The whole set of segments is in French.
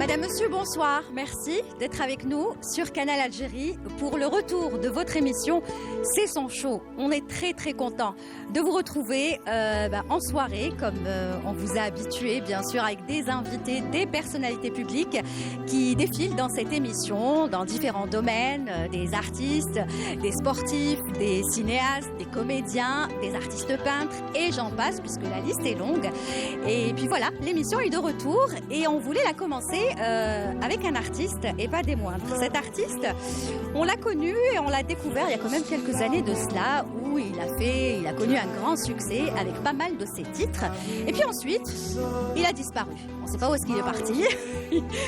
Madame, Monsieur, bonsoir. Merci d'être avec nous sur Canal Algérie pour le retour de votre émission C'est son show. On est très très content de vous retrouver en soirée comme on vous a habitué, bien sûr, avec des invités, des personnalités publiques qui défilent dans cette émission dans différents domaines, des artistes, des sportifs, des cinéastes, des comédiens, des artistes peintres et j'en passe puisque la liste est longue. Et puis voilà, l'émission est de retour et on voulait la commencer avec un artiste et pas des moindres. Cet artiste, on l'a connu et on l'a découvert il y a quand même quelques années de cela où il a connu un grand succès avec pas mal de ses titres. Et puis ensuite, il a disparu. On ne sait pas où est-ce qu'il est parti.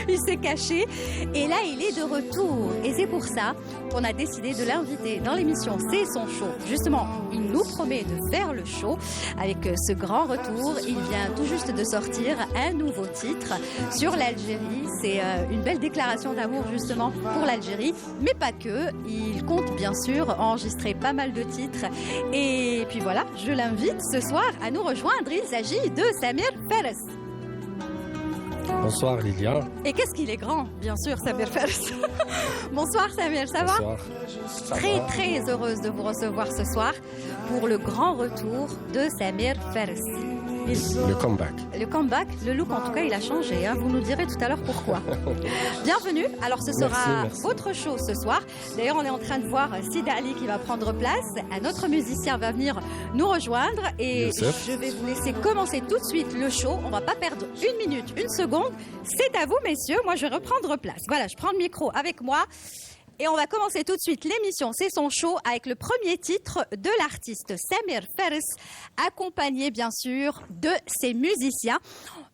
Il s'est caché et là il est de retour. Et c'est pour ça qu'on a décidé de l'inviter dans l'émission C'est son show. Justement, il nous promet de faire le show avec ce grand retour. Il vient tout juste de sortir un nouveau titre sur l'Algérie. C'est une belle déclaration d'amour justement pour l'Algérie, mais pas que. Il compte bien sûr enregistrer pas mal de titres. Et puis voilà, je l'invite ce soir à nous rejoindre. Il s'agit de Samir Fares. Bonsoir Lilia. Et qu'est-ce qu'il est grand, bien sûr, Samir Fares. Bonsoir Samir, ça va? Bonsoir. Très très heureuse de vous recevoir ce soir pour le grand retour de Samir Fares. Le comeback. Le comeback, le look en tout cas il a changé, hein. Vous nous direz tout à l'heure pourquoi. Bienvenue, alors ce sera merci. votre show ce soir. D'ailleurs on est en train de voir Sid Ali qui va prendre place. Un autre musicien va venir nous rejoindre et Youssef. je vais vous laisser commencer tout de suite le show. On va pas perdre une minute, une seconde. C'est à vous messieurs, moi je vais reprendre place. Voilà, je prends le micro avec moi. Et on va commencer tout de suite l'émission C'est son show avec le premier titre de l'artiste Samir Fares, accompagné bien sûr de ses musiciens.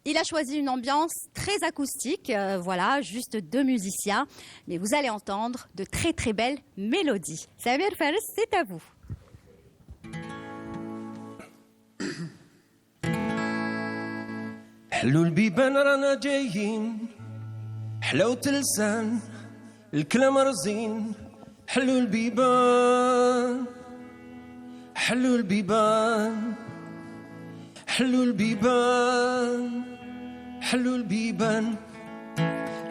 Il a choisi une ambiance très acoustique, voilà, juste deux musiciens, mais vous allez entendre de très très belles mélodies. Samir Fares, c'est à vous. حلو البيبان رانا جايين حلاوة لسان الكلام رزين حلو البيبان حلو البيبان حلو البيبان حلو البيبان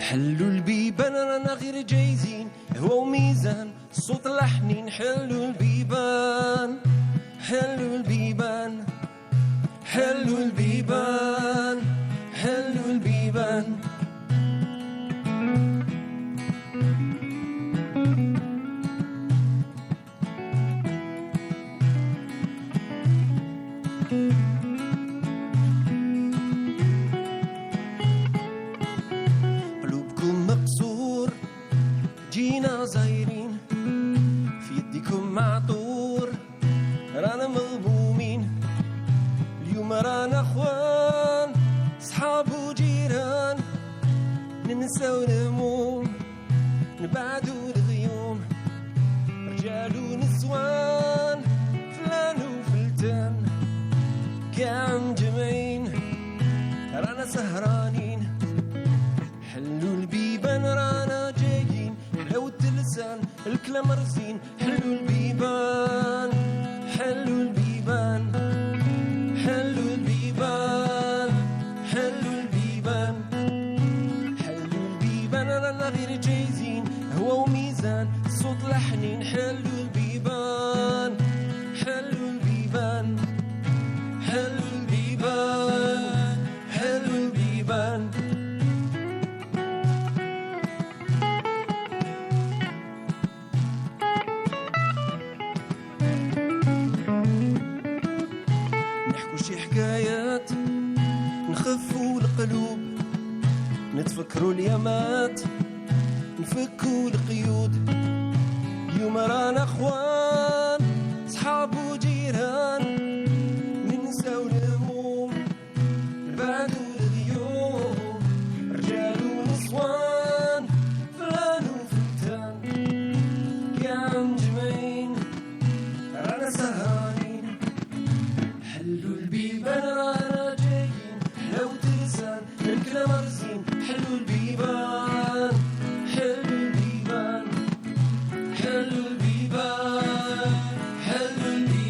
حلو البيبان رانا غير جايزين هو وميزان صوت لحنين حلو البيبان حلو البيبان حلو البيبان حلو البيبان قلوبكم مقصور جينا زايرين في يديكم معطور رانا مغبومين اليوم رانا اخوان صحاب وجيران ننساو الهموم نبعدو الغيوم رجال ونسوان فلان وفلتان كاع مجمعين رانا سهرانين حلو البيبان رانا جايين حلاوة اللسان الكلام رزين حلو البيبان حلو البيبان حلو البيبان حلو البيبان حلو البيبان رانا غير جايزين هو وميزان صوت لحنين حلو البيبان حلو البيبان حلو البيبان حلو البيبان نحكوا شي حكايات نخفوا القلوب نتفكروا اليامات نفكوا القيود اليوم رانا اخوان صحاب وجيران ننساو الهموم نبعدو الغيوم رجال ونسوان فلان وفتان كاع مجمعين رانا سهرانين حلو البيبان رانا جايين حلاوة لسان الكلام رزين حلو البيبان حلو البيبان حلو البيبان حلو البيبان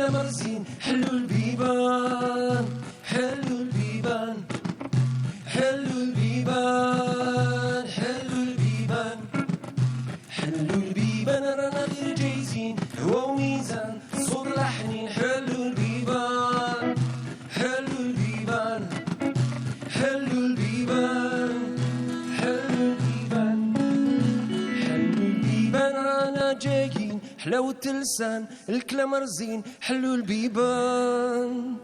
الكلام رزين حلوا البيبان حلوا البيبان حلوا البيبان حلوا البيبان حلوا البيبان رانا غير جايزين هو وميزان صوت لحنين حلوا البيبان حلوا البيبان حلوا البيبان حلوا البيبان حلوا البيبان رانا جايين حلاوة اللسان الكلام رزين حلوا البيبان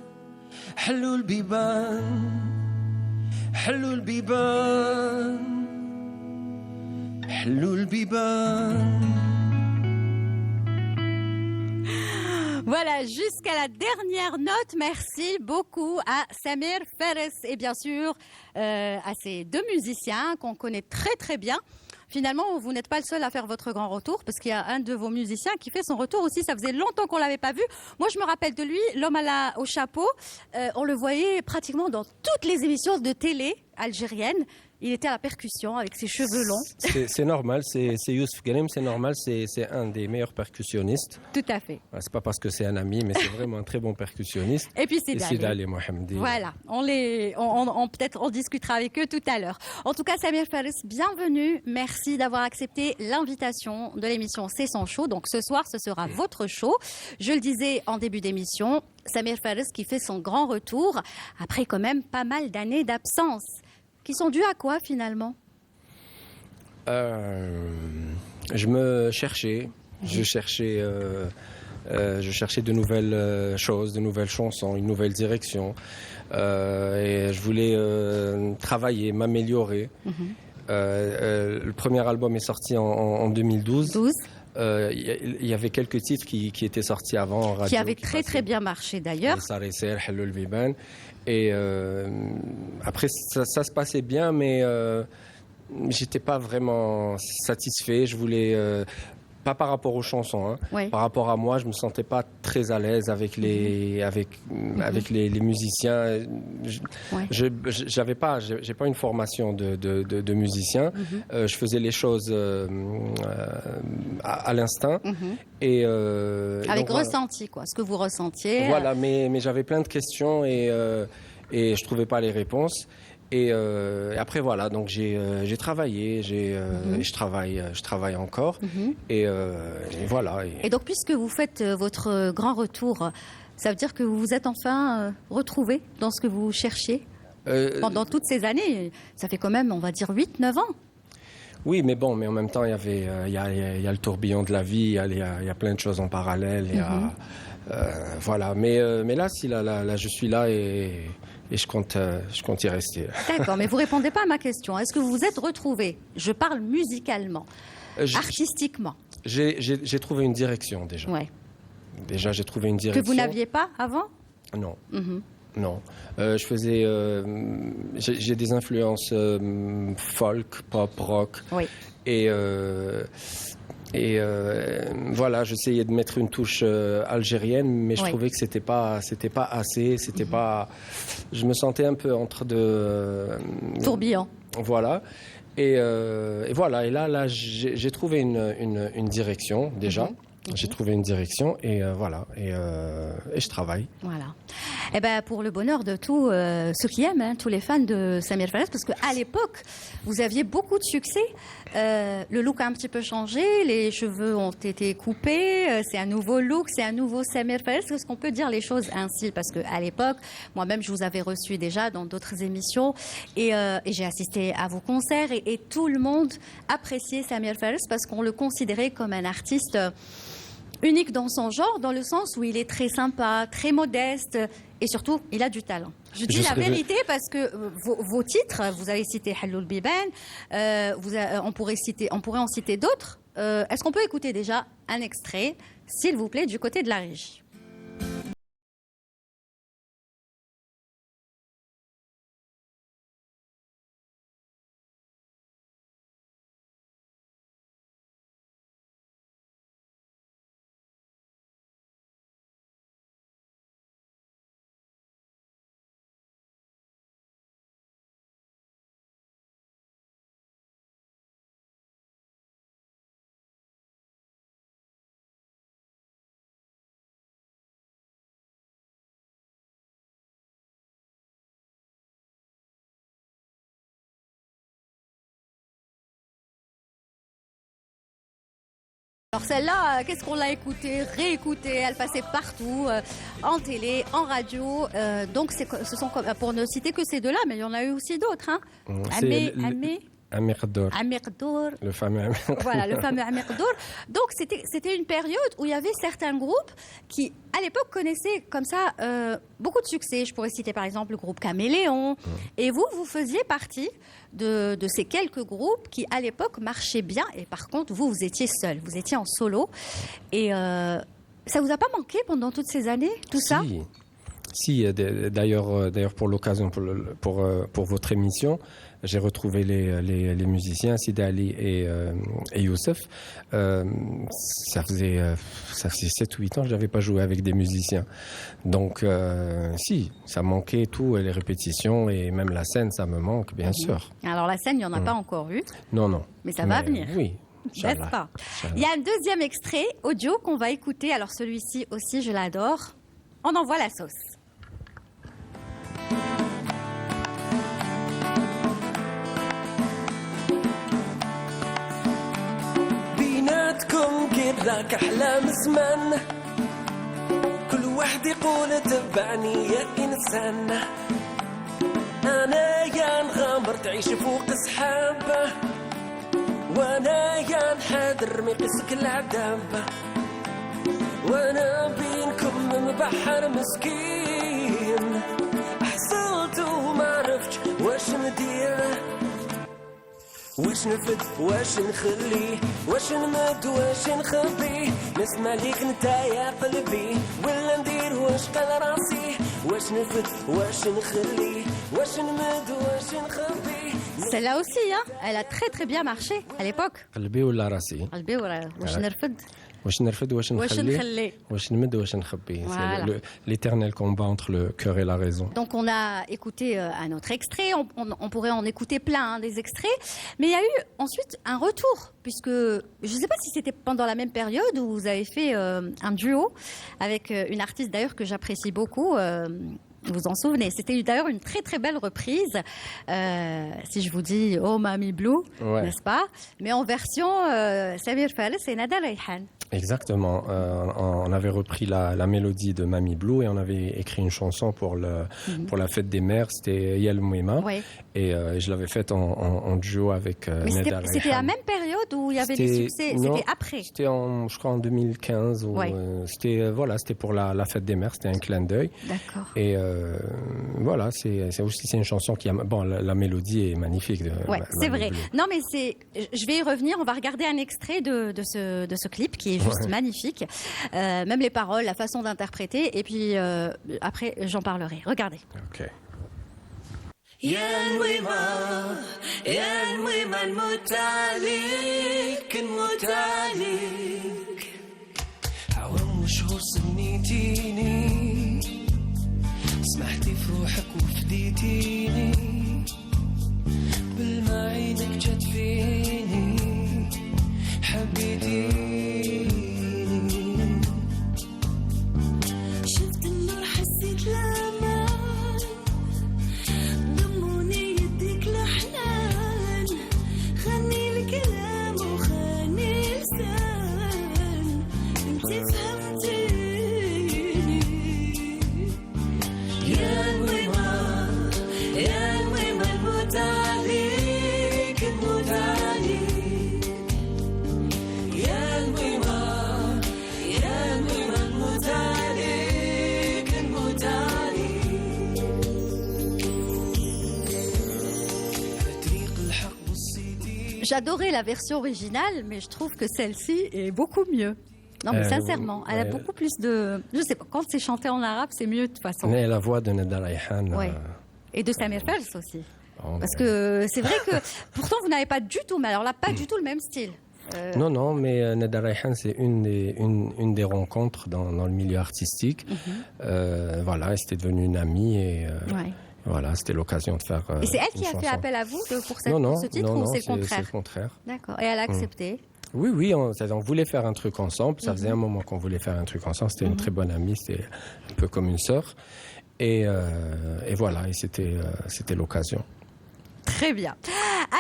حلوا البيبان حلوا البيبان حلوا البيبان. Voilà, jusqu'à la dernière note, merci beaucoup à Samir Fares et bien sûr à ces deux musiciens qu'on connaît très très bien. Finalement, vous n'êtes pas le seul à faire votre grand retour parce qu'il y a un de vos musiciens qui fait son retour aussi. Ça faisait longtemps qu'on l'avait pas vu. Moi, je me rappelle de lui, l'homme au chapeau. On le voyait pratiquement dans toutes les émissions de télé algériennes. Il était à la percussion avec ses cheveux longs. C'est normal, c'est Youssef Ghanem, c'est normal, c'est un des meilleurs percussionnistes. Tout à fait. C'est pas parce que c'est un ami, mais c'est vraiment un très bon percussionniste. Et puis c'est Sidali Mohamedi. Voilà, peut-être on discutera avec eux tout à l'heure. En tout cas, Samir Fares, bienvenue. Merci d'avoir accepté l'invitation de l'émission C'est son show. Donc ce soir, ce sera votre show. Je le disais en début d'émission, Samir Fares qui fait son grand retour après quand même pas mal d'années d'absence. Qui sont dus à quoi finalement? Je me cherchais, je cherchais de nouvelles choses, de nouvelles chansons, une nouvelle direction. Et je voulais travailler, m'améliorer. Le premier album est sorti en 2012. Il y avait quelques titres qui étaient sortis avant en radio. Qui avaient très bien marché d'ailleurs. Et après, ça se passait bien, mais j'étais pas vraiment satisfait. Je voulais, pas par rapport aux chansons, hein, oui. Par rapport à moi, je me sentais pas très à l'aise avec les musiciens. J'ai pas une formation de musicien. Je faisais les choses à l'instinct. Et avec donc, ressenti, quoi, ce que vous ressentiez. Voilà, mais j'avais plein de questions et je trouvais pas les réponses. Et après voilà, donc j'ai travaillé, je travaille encore, et voilà. Et donc puisque vous faites votre grand retour, ça veut dire que vous vous êtes enfin retrouvé dans ce que vous cherchiez pendant toutes ces années. Ça fait quand même, on va dire, 8-9 ans. Oui, mais en même temps, il y a le tourbillon de la vie, il y a plein de choses en parallèle. Voilà, mais là, je suis là et je compte y rester. D'accord, mais vous répondez pas à ma question. Est-ce que vous vous êtes retrouvé? Je parle musicalement, artistiquement. J'ai trouvé une direction déjà. Ouais. Déjà, j'ai trouvé une direction. Que vous n'aviez pas avant? Non. Non. Je faisais. J'ai des influences folk, pop, rock. Oui. Et voilà, j'essayais de mettre une touche algérienne, mais je trouvais que c'était pas assez, c'était pas. Je me sentais un peu entre deux tourbillons. Voilà. Et voilà. Et là, j'ai trouvé une direction déjà. J'ai trouvé une direction et voilà. Et je travaille. Voilà. Et ben pour le bonheur de tous ceux qui aiment, hein, tous les fans de Samir Fares, parce qu'à l'époque, vous aviez beaucoup de succès. Le look a un petit peu changé, les cheveux ont été coupés, c'est un nouveau look, c'est un nouveau Samir Fares. Est-ce qu'on peut dire les choses ainsi? Parce qu'à l'époque, moi-même, je vous avais reçu déjà dans d'autres émissions et j'ai assisté à vos concerts et tout le monde appréciait Samir Fares parce qu'on le considérait comme un artiste unique dans son genre, dans le sens où il est très sympa, très modeste et surtout, il a du talent. Je dis la vérité parce que vos titres, vous avez cité Halloul Biban, on pourrait en citer d'autres. Est-ce qu'on peut écouter déjà un extrait, s'il vous plaît, du côté de la régie? Alors celle-là, qu'est-ce qu'on l'a écoutée, réécoutée, elle passait partout, en télé, en radio. Donc ce sont pour ne citer que ces deux-là, mais il y en a eu aussi d'autres. Hein. Amir Khadour. Amir Khadour. Le fameux Amir. Voilà, le fameux Amir Khadour. Donc c'était une période où il y avait certains groupes qui, à l'époque, connaissaient comme ça beaucoup de succès. Je pourrais citer par exemple le groupe Caméléon. Et vous faisiez partie de ces quelques groupes qui, à l'époque, marchaient bien. Et par contre, vous étiez seul, vous étiez en solo. Et ça vous a pas manqué pendant toutes ces années, tout ça? Si, d'ailleurs pour l'occasion, pour votre émission, j'ai retrouvé les musiciens, Sidi Ali et Youssef. Ça faisait 7 ou 8 ans que je n'avais pas joué avec des musiciens. Donc, si, ça manquait tout, les répétitions et même la scène, ça me manque, bien sûr. Alors la scène, il n'y en a pas encore eu. Non. Mais ça va venir. Oui. N'est-ce pas? Il y a un deuxième extrait audio qu'on va écouter. Alors celui-ci aussi, je l'adore. On envoie la sauce. بيناتكم كيبلاك أحلام زمان كل واحد يقول تبعني يا إنسان أنا يا نغامر تعيش فوق سحاب وأنا يا نحاضر ميقسك العذاب وأنا بينكم مبحر مسكين حصلت وما عرفتش واش ندير واش نفد واش نخلي واش نمد واش نخبي نسمع ليك نتا يا قلبي ولا ندير واش قال راسي واش نفد واش نخلي واش نمد واش نخبي. Celle-là aussi, hein, elle a très très bien marché à l'époque. قلبي ولا راسي. قلبي ولا واش نرفد واش نرفد واش نخلي واش نمد واش نخبي. C'est l'éternel combat entre le cœur et la raison. Donc on a écouté un autre extrait, on pourrait en écouter plein, hein, des extraits, mais il y a eu ensuite un retour, puisque je ne sais pas si c'était pendant la même période où vous avez fait un duo avec une artiste d'ailleurs que j'apprécie beaucoup. Vous vous en souvenez? C'était d'ailleurs une très très belle reprise, si je vous dis Oh Mami Blue, n'est-ce pas? Mais en version Samir Fales et Nada Rayhan. Exactement. On avait repris la mélodie de Mami Blue et on avait écrit une chanson pour la fête des mères. C'était Yel Mouima. Oui. Et je l'avais faite en duo avec Neda Rayhan. C'était la même période où il y avait des succès? C'était après? C'était je crois en 2015. Où, c'était pour la fête des mères. C'était un clin d'œil. D'accord. Et voilà, c'est une chanson qui a... Bon, la mélodie est magnifique. Oui, c'est vrai. Blue. Non, mais je vais y revenir. On va regarder un extrait de ce clip qui est juste magnifique. Même les paroles, la façon d'interpréter. Et puis après, j'en parlerai. Regardez. Ok. يا نويمة يا نويمة نموت عليك نموت عليك عوام وشهور سنيتيني سمحتي في روحك وفديتيني بالما عينك جات فيني حبيتيني شفت النور حسيت الأمان ضموني يديك الأحلام غني الكلام وخاني لسان انتي فهمتيني يا نويمة يا نويمة نموت عليك نموت عليك يا نويمة يا نويمة نموت عليك نموت عليك على طريق الحق بصيتي. J'adorais la version originale, mais je trouve que celle-ci est beaucoup mieux. Non, mais sincèrement, elle a beaucoup plus de... Je sais pas, quand c'est chanté en arabe, c'est mieux de toute façon. Mais la voix de Neda Rayhan... Ouais. Et de Samir Fals aussi. Parce que c'est vrai que... Pourtant, vous n'avez pas du tout, mais alors là, pas du tout le même style. Non, mais Neda Rayhan, c'est une des rencontres dans le milieu artistique. Voilà, c'était devenu une amie et... Voilà, c'était l'occasion de faire. Et c'est elle qui a fait appel à vous pour ce titre ou c'est le contraire? C'est le contraire. D'accord. Et elle a accepté? Oui, on voulait faire un truc ensemble. Ça faisait un moment qu'on voulait faire un truc ensemble. C'était une très bonne amie, c'était un peu comme une sœur. Et voilà, et c'était l'occasion. Très bien.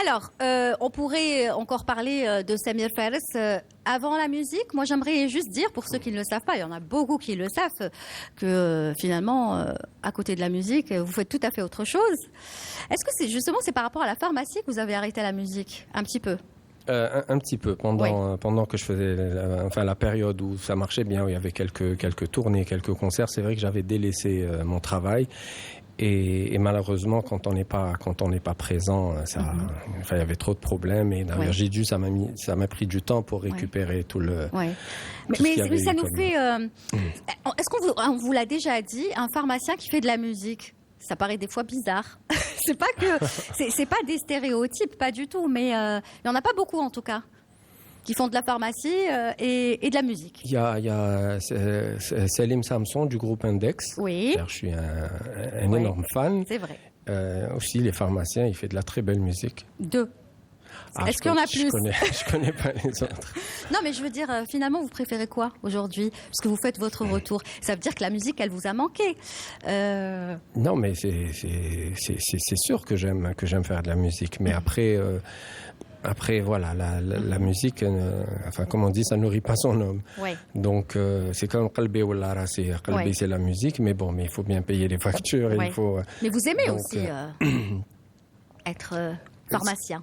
Alors, on pourrait encore parler de Samir Fares avant la musique. Moi, j'aimerais juste dire, pour ceux qui ne le savent pas, il y en a beaucoup qui le savent, que finalement, à côté de la musique, vous faites tout à fait autre chose. Est-ce que c'est par rapport à la pharmacie que vous avez arrêté la musique? Un petit peu. Un petit peu pendant que je faisais la période où ça marchait bien, où il y avait quelques tournées, quelques concerts, c'est vrai que j'avais délaissé mon travail. Et malheureusement, quand on n'est pas présent, il y avait trop de problèmes. Et d'ailleurs, ça m'a pris du temps pour récupérer tout le. Ouais. Mais ça nous fait. Est-ce qu'on vous l'a déjà dit, un pharmacien qui fait de la musique? Ça paraît des fois bizarre. C'est pas des stéréotypes, pas du tout, mais il y en a pas beaucoup en tout cas qui font de la pharmacie et de la musique. Il y a Selim Samson du groupe Index. Oui. Je suis un énorme fan. C'est vrai. Aussi, les pharmaciens, il fait de la très belle musique. Est-ce qu'il y en a plus? Je connais pas les autres. Non, mais je veux dire, finalement, vous préférez quoi aujourd'hui? Parce que vous faites votre retour. Ça veut dire que la musique, elle vous a manqué. Non, mais c'est sûr que j'aime faire de la musique. Mais après, voilà, la musique, comme on dit, ça nourrit pas son homme. Ouais. Donc, c'est comme Qalbi ou Lara, Qalbi, c'est la musique, mais bon, mais il faut bien payer les factures. Ouais. Il faut, mais vous aimez aussi être pharmacien.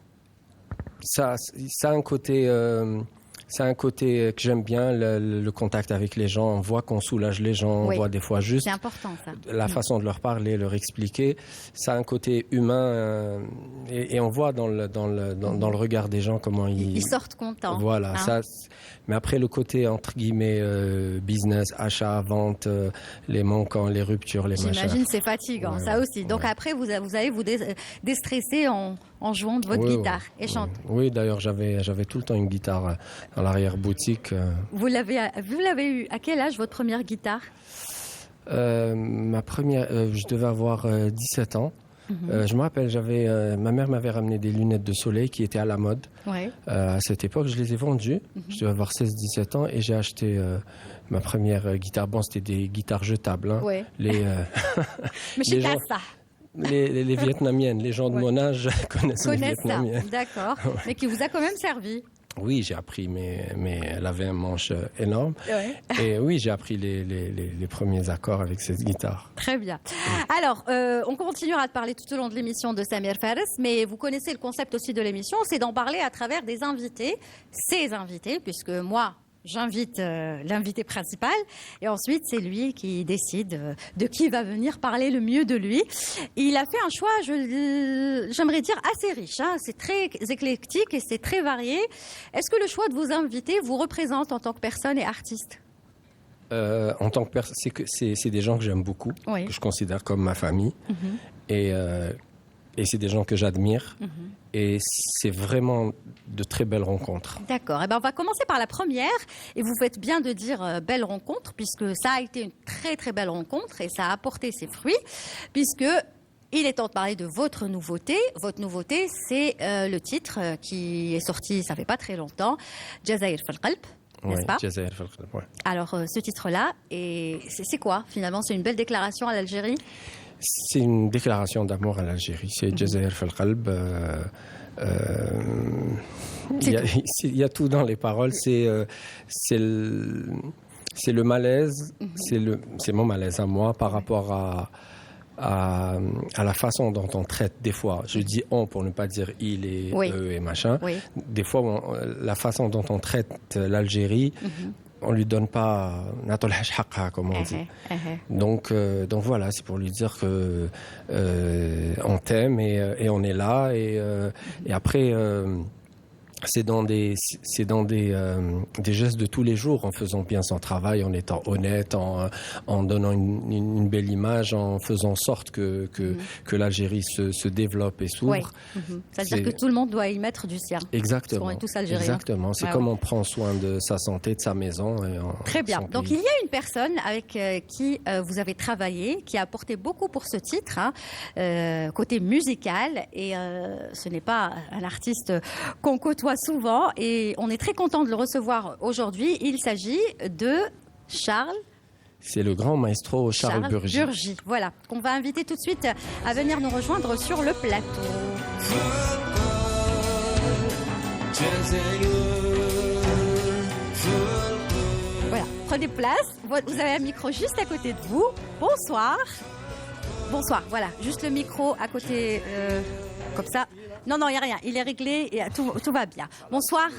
Ça a un côté que j'aime bien, le contact avec les gens. On voit qu'on soulage les gens, on voit des fois juste c'est important, ça. La façon de leur parler, leur expliquer. Ça a un côté humain et on voit dans le regard des gens comment ils sortent contents. Voilà, ça. Mais après, le côté, entre guillemets, business, achat, vente, les manquants, les ruptures, les machins. J'imagine c'est fatigant, ça aussi. Donc après, vous allez vous déstresser en jouant de votre guitare et chanter. Oui, d'ailleurs, j'avais tout le temps une guitare dans l'arrière-boutique. Vous l'avez eu à quel âge, votre première guitare? Ma première, je devais avoir 17 ans. Je me rappelle, ma mère m'avait ramené des lunettes de soleil qui étaient à la mode. Ouais. À cette époque, je les ai vendues. Je devais avoir 16-17 ans et j'ai acheté ma première guitare. Bon, c'était des guitares jetables. Hein. Ouais. Mais c'est pas ça. Les vietnamiennes, les gens de mon âge connaissent les vietnamiennes. Ça, d'accord. Mais qui vous a quand même servi. Oui, j'ai appris, mais elle avait un manche énorme. Ouais. Et oui, j'ai appris les premiers accords avec cette guitare. Très bien. Alors, on continuera de parler tout au long de l'émission de Samir Fares, mais vous connaissez le concept aussi de l'émission, c'est d'en parler à travers des invités, ces invités, puisque moi, j'invite l'invité principal et ensuite c'est lui qui décide de qui va venir parler le mieux de lui. Il a fait un choix, j'aimerais dire, assez riche. Hein. C'est très éclectique et c'est très varié. Est-ce que le choix de vos invités vous représente en tant que personne et artiste? En tant que personne, c'est des gens que j'aime beaucoup, que je considère comme ma famille. Et c'est des gens que j'admire. Et c'est vraiment de très belles rencontres. D'accord. Eh ben, on va commencer par la première. Et vous faites bien de dire belle rencontre, puisque ça a été une très très belle rencontre et ça a apporté ses fruits, puisque il est temps de parler de votre nouveauté. Votre nouveauté, c'est le titre qui est sorti, ça fait pas très longtemps, Jazair fil Qalb. N'est-ce pas? Jazair fil Qalb, ouais. Alors, ce titre-là, c'est quoi finalement? C'est une belle déclaration à l'Algérie? C'est une déclaration d'amour à l'Algérie. C'est Jazair fil Qalb. Il y a tout dans les paroles. C'est le malaise. C'est mon malaise à moi par rapport à la façon dont on traite des fois. Je dis on pour ne pas dire il et eux et machin. Oui. Des fois, la façon dont on traite l'Algérie. On lui donne pas comme on dit. Donc voilà, c'est pour lui dire que on t'aime et on est là et après c'est dans des gestes de tous les jours, en faisant bien son travail, en étant honnête, en donnant une belle image, en faisant en sorte que l'Algérie se développe et s'ouvre. C'est-à-dire que tout le monde doit y mettre du sien. Exactement. On est tous algériens. Exactement. C'est comme on prend soin de sa santé, de sa maison. Très bien. Donc il y a une personne avec qui vous avez travaillé, qui a apporté beaucoup pour ce titre, côté musical, et ce n'est pas un artiste qu'on côtoie souvent et on est très content de le recevoir aujourd'hui. Il s'agit de Charles. C'est le grand maestro Charles Burgi. Voilà, qu'on va inviter tout de suite à venir nous rejoindre sur le plateau. Voilà, prenez place. Vous avez un micro juste à côté de vous. Bonsoir. Bonsoir, voilà, juste le micro à côté, comme ça. Non, il n'y a rien, il est réglé et tout va bien. Bonsoir.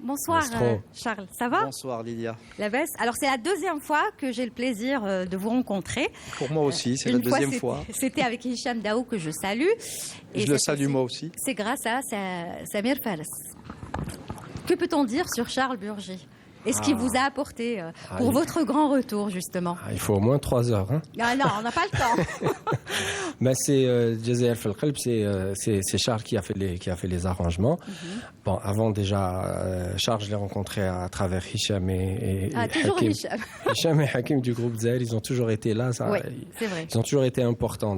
Bonsoir Charles, ça va? Bonsoir Lilia. La baisse. Alors c'est la deuxième fois que j'ai le plaisir de vous rencontrer. Pour moi aussi, c'est la deuxième fois. C'était avec Hicham Daou que je salue. Et je le salue moi aussi. C'est grâce à Samir Fares. Que peut-on dire sur Charles Burgi? Et ce qu'il vous a apporté pour votre grand retour, justement? Il faut au moins 3 heures. Hein. Ah non, on n'a pas le temps. C'est Jazair Fil Qalb, c'est Charles qui a fait les arrangements. Bon, avant déjà, Charles, je l'ai rencontré à travers Hicham et Hakim. Hicham et Hakim du groupe Zahir, ils ont toujours été là. Oui, c'est vrai. Ils ont toujours été importants.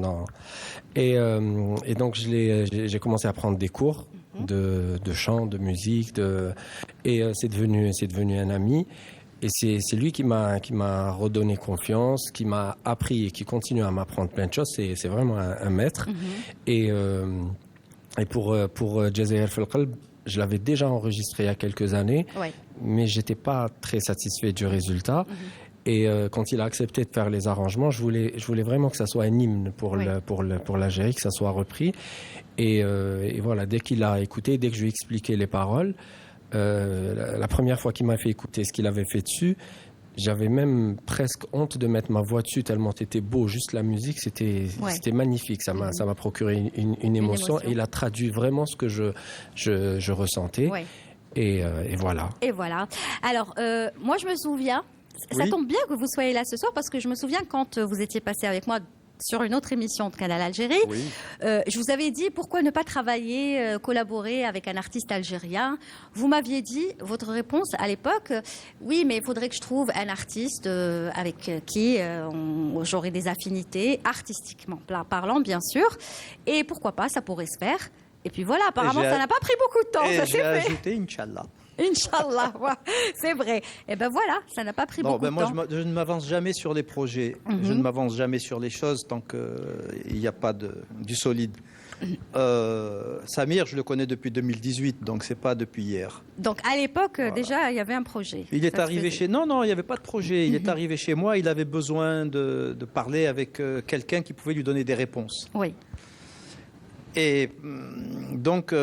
Et donc, j'ai commencé à prendre des cours de chant, de musique, et c'est devenu un ami. Et c'est lui qui m'a redonné confiance, qui m'a appris et qui continue à m'apprendre plein de choses. C'est vraiment un maître. Et pour Jazair Fil Qalb, je l'avais déjà enregistré il y a quelques années, mais j'étais pas très satisfait du résultat. Et quand il a accepté de faire les arrangements, je voulais vraiment que ça soit un hymne pour l'Algérie, que ça soit repris. Et voilà, dès qu'il a écouté, dès que je lui ai expliqué les paroles, la première fois qu'il m'a fait écouter ce qu'il avait fait dessus, j'avais même presque honte de mettre ma voix dessus tellement c'était beau. Juste la musique, c'était magnifique. Ça m'a procuré une émotion. Et il a traduit vraiment ce que je ressentais. Et voilà. Et voilà. Alors, moi, je me souviens, ça tombe bien que vous soyez là ce soir parce que je me souviens quand vous étiez passé avec moi sur une autre émission de Canal Algérie, je vous avais dit pourquoi ne pas travailler, collaborer avec un artiste algérien. Vous m'aviez dit, votre réponse à l'époque, oui, mais il faudrait que je trouve un artiste avec qui j'aurais des affinités, artistiquement parlant, bien sûr. Et pourquoi pas, ça pourrait se faire. Et puis voilà, apparemment, ça n'a pas pris beaucoup de temps. Et ça j'ai ajouté Inch'Allah. Inch'Allah, c'est vrai. Et ben voilà, ça n'a pas pris beaucoup de temps. Moi, je ne m'avance jamais sur les projets. Je ne m'avance jamais sur les choses tant qu'il n'y a pas du solide. Samir, je le connais depuis 2018, donc c'est pas depuis hier. Donc à l'époque, déjà, il y avait un projet. Il est arrivé chez... Non, il n'y avait pas de projet. Il est arrivé chez moi, il avait besoin de parler avec quelqu'un qui pouvait lui donner des réponses. Oui. Et donc,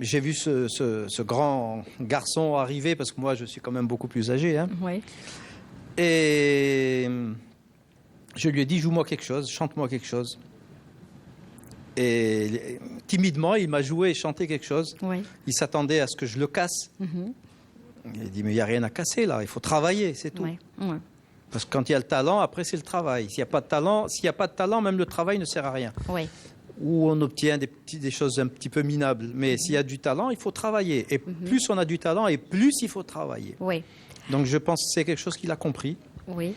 j'ai vu ce grand garçon arriver, parce que moi, je suis quand même beaucoup plus âgé. Hein. Oui. Et je lui ai dit, joue-moi quelque chose, chante-moi quelque chose. Et timidement, il m'a joué et chanté quelque chose. Oui. Il s'attendait à ce que je le casse. Il a dit, mais il n'y a rien à casser là, il faut travailler, c'est tout. Oui. Parce que quand il y a le talent, après, c'est le travail. S'il n'y a pas de talent, même le travail ne sert à rien. Oui. Où on obtient des choses un petit peu minables. Mais s'il y a du talent, il faut travailler. Et plus on a du talent, et plus il faut travailler. Oui. Donc je pense que c'est quelque chose qu'il a compris. Oui.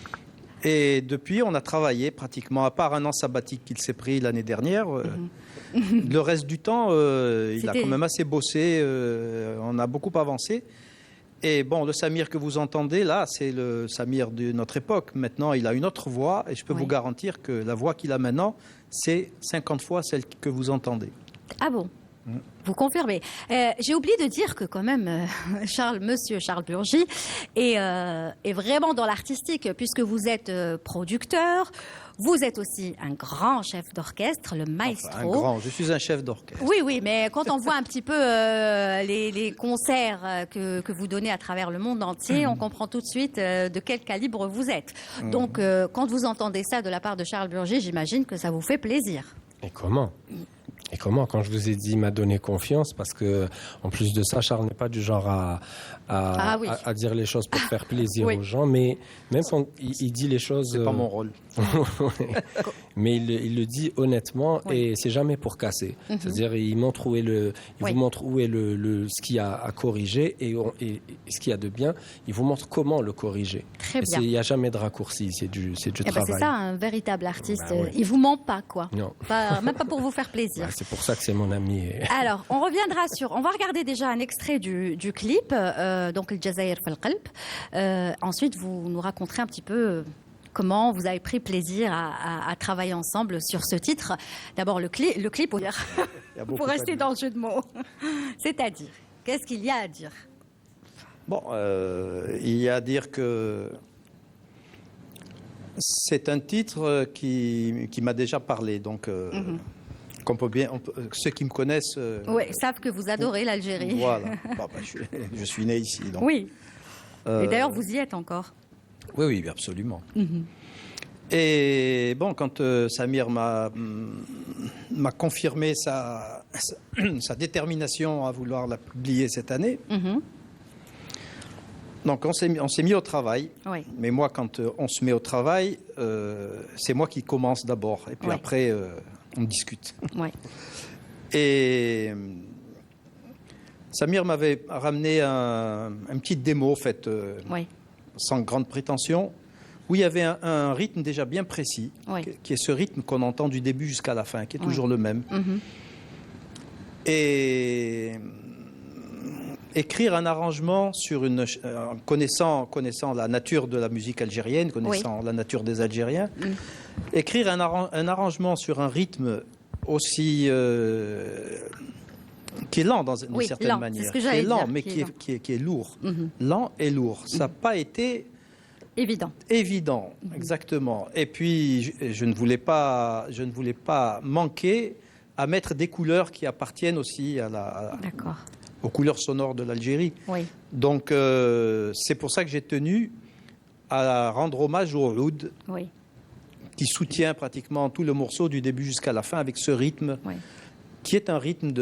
Et depuis, on a travaillé pratiquement, à part un an sabbatique qu'il s'est pris l'année dernière. Le reste du temps, il a quand même assez bossé. On a beaucoup avancé. Et bon, le Samir que vous entendez là, c'est le Samir de notre époque. Maintenant, il a une autre voix. Et je peux vous garantir que la voix qu'il a maintenant, c'est 50 fois celle que vous entendez. Ah bon? Vous confirmez. J'ai oublié de dire que quand même, Monsieur Charles Burgi est vraiment dans l'artistique, puisque vous êtes producteur, vous êtes aussi un grand chef d'orchestre, le maestro. Je suis un chef d'orchestre. Oui, mais quand on voit un petit peu les concerts que vous donnez à travers le monde entier, on comprend tout de suite de quel calibre vous êtes. Donc, quand vous entendez ça de la part de Charles Burgi, j'imagine que ça vous fait plaisir. Et comment? Quand je vous ai dit, il m'a donné confiance, parce que en plus de ça, Charles n'est pas du genre à dire les choses pour faire plaisir aux gens, mais même quand il dit les choses... C'est pas mon rôle. Mais il le dit honnêtement, et c'est jamais pour casser. C'est-à-dire, il montre où est vous montre où est ce qu'il y a à corriger, et ce qu'il y a de bien, il vous montre comment le corriger. Très bien. Il n'y a jamais de raccourci, c'est du travail. C'est ça, un véritable artiste. Il vous ment pas, quoi. Non. Même pas pour vous faire plaisir. C'est pour ça que c'est mon ami. Alors, on va regarder déjà un extrait du clip, donc le Jazair Fil Qalb. Ensuite, vous nous raconterez un petit peu comment vous avez pris plaisir à travailler ensemble sur ce titre. D'abord, le clip. beaucoup Pour à rester dire. dans le jeu de mots. C'est-à-dire, qu'est-ce qu'il y a à dire? Bon, il y a à dire que c'est un titre qui m'a déjà parlé. Donc, qu'on peut bien, ceux qui me connaissent. Oui, savent que vous adorez l'Algérie. Voilà. Bon, je suis né ici. Donc, Oui. euh, Et d'ailleurs, vous y êtes encore. Oui, oui, absolument. Et bon, quand Samir m'a confirmé sa détermination à vouloir la publier cette année, Mhm. donc on s'est mis au travail. Oui. Mais moi, quand on se met au travail, c'est moi qui commence d'abord. Et puis Oui. après, on discute. Oui. Et Samir m'avait ramené un petit démo, en fait, Oui. sans grande prétention, où il y avait un rythme déjà bien précis, Oui. qui est ce rythme qu'on entend du début jusqu'à la fin, qui est Oui. toujours le même. Mhm. Et écrire un arrangement sur connaissant la nature de la musique algérienne, connaissant la nature des Algériens, écrire un arrangement sur un rythme aussi qui est lent d'une Oui, certaine lent, c'est manière, ce que qui j'allais est lent, dire, mais qui est qui est lourd, Mhm. lent et lourd. Ça n'a pas été Évident. évident, exactement. Et puis, je ne voulais pas manquer à mettre des couleurs qui appartiennent aussi D'accord. aux couleurs sonores de l'Algérie. Oui. Donc, c'est pour ça que j'ai tenu à rendre hommage au oud, Oui. qui soutient pratiquement tout le morceau du début jusqu'à la fin avec ce rythme, Oui. qui est un rythme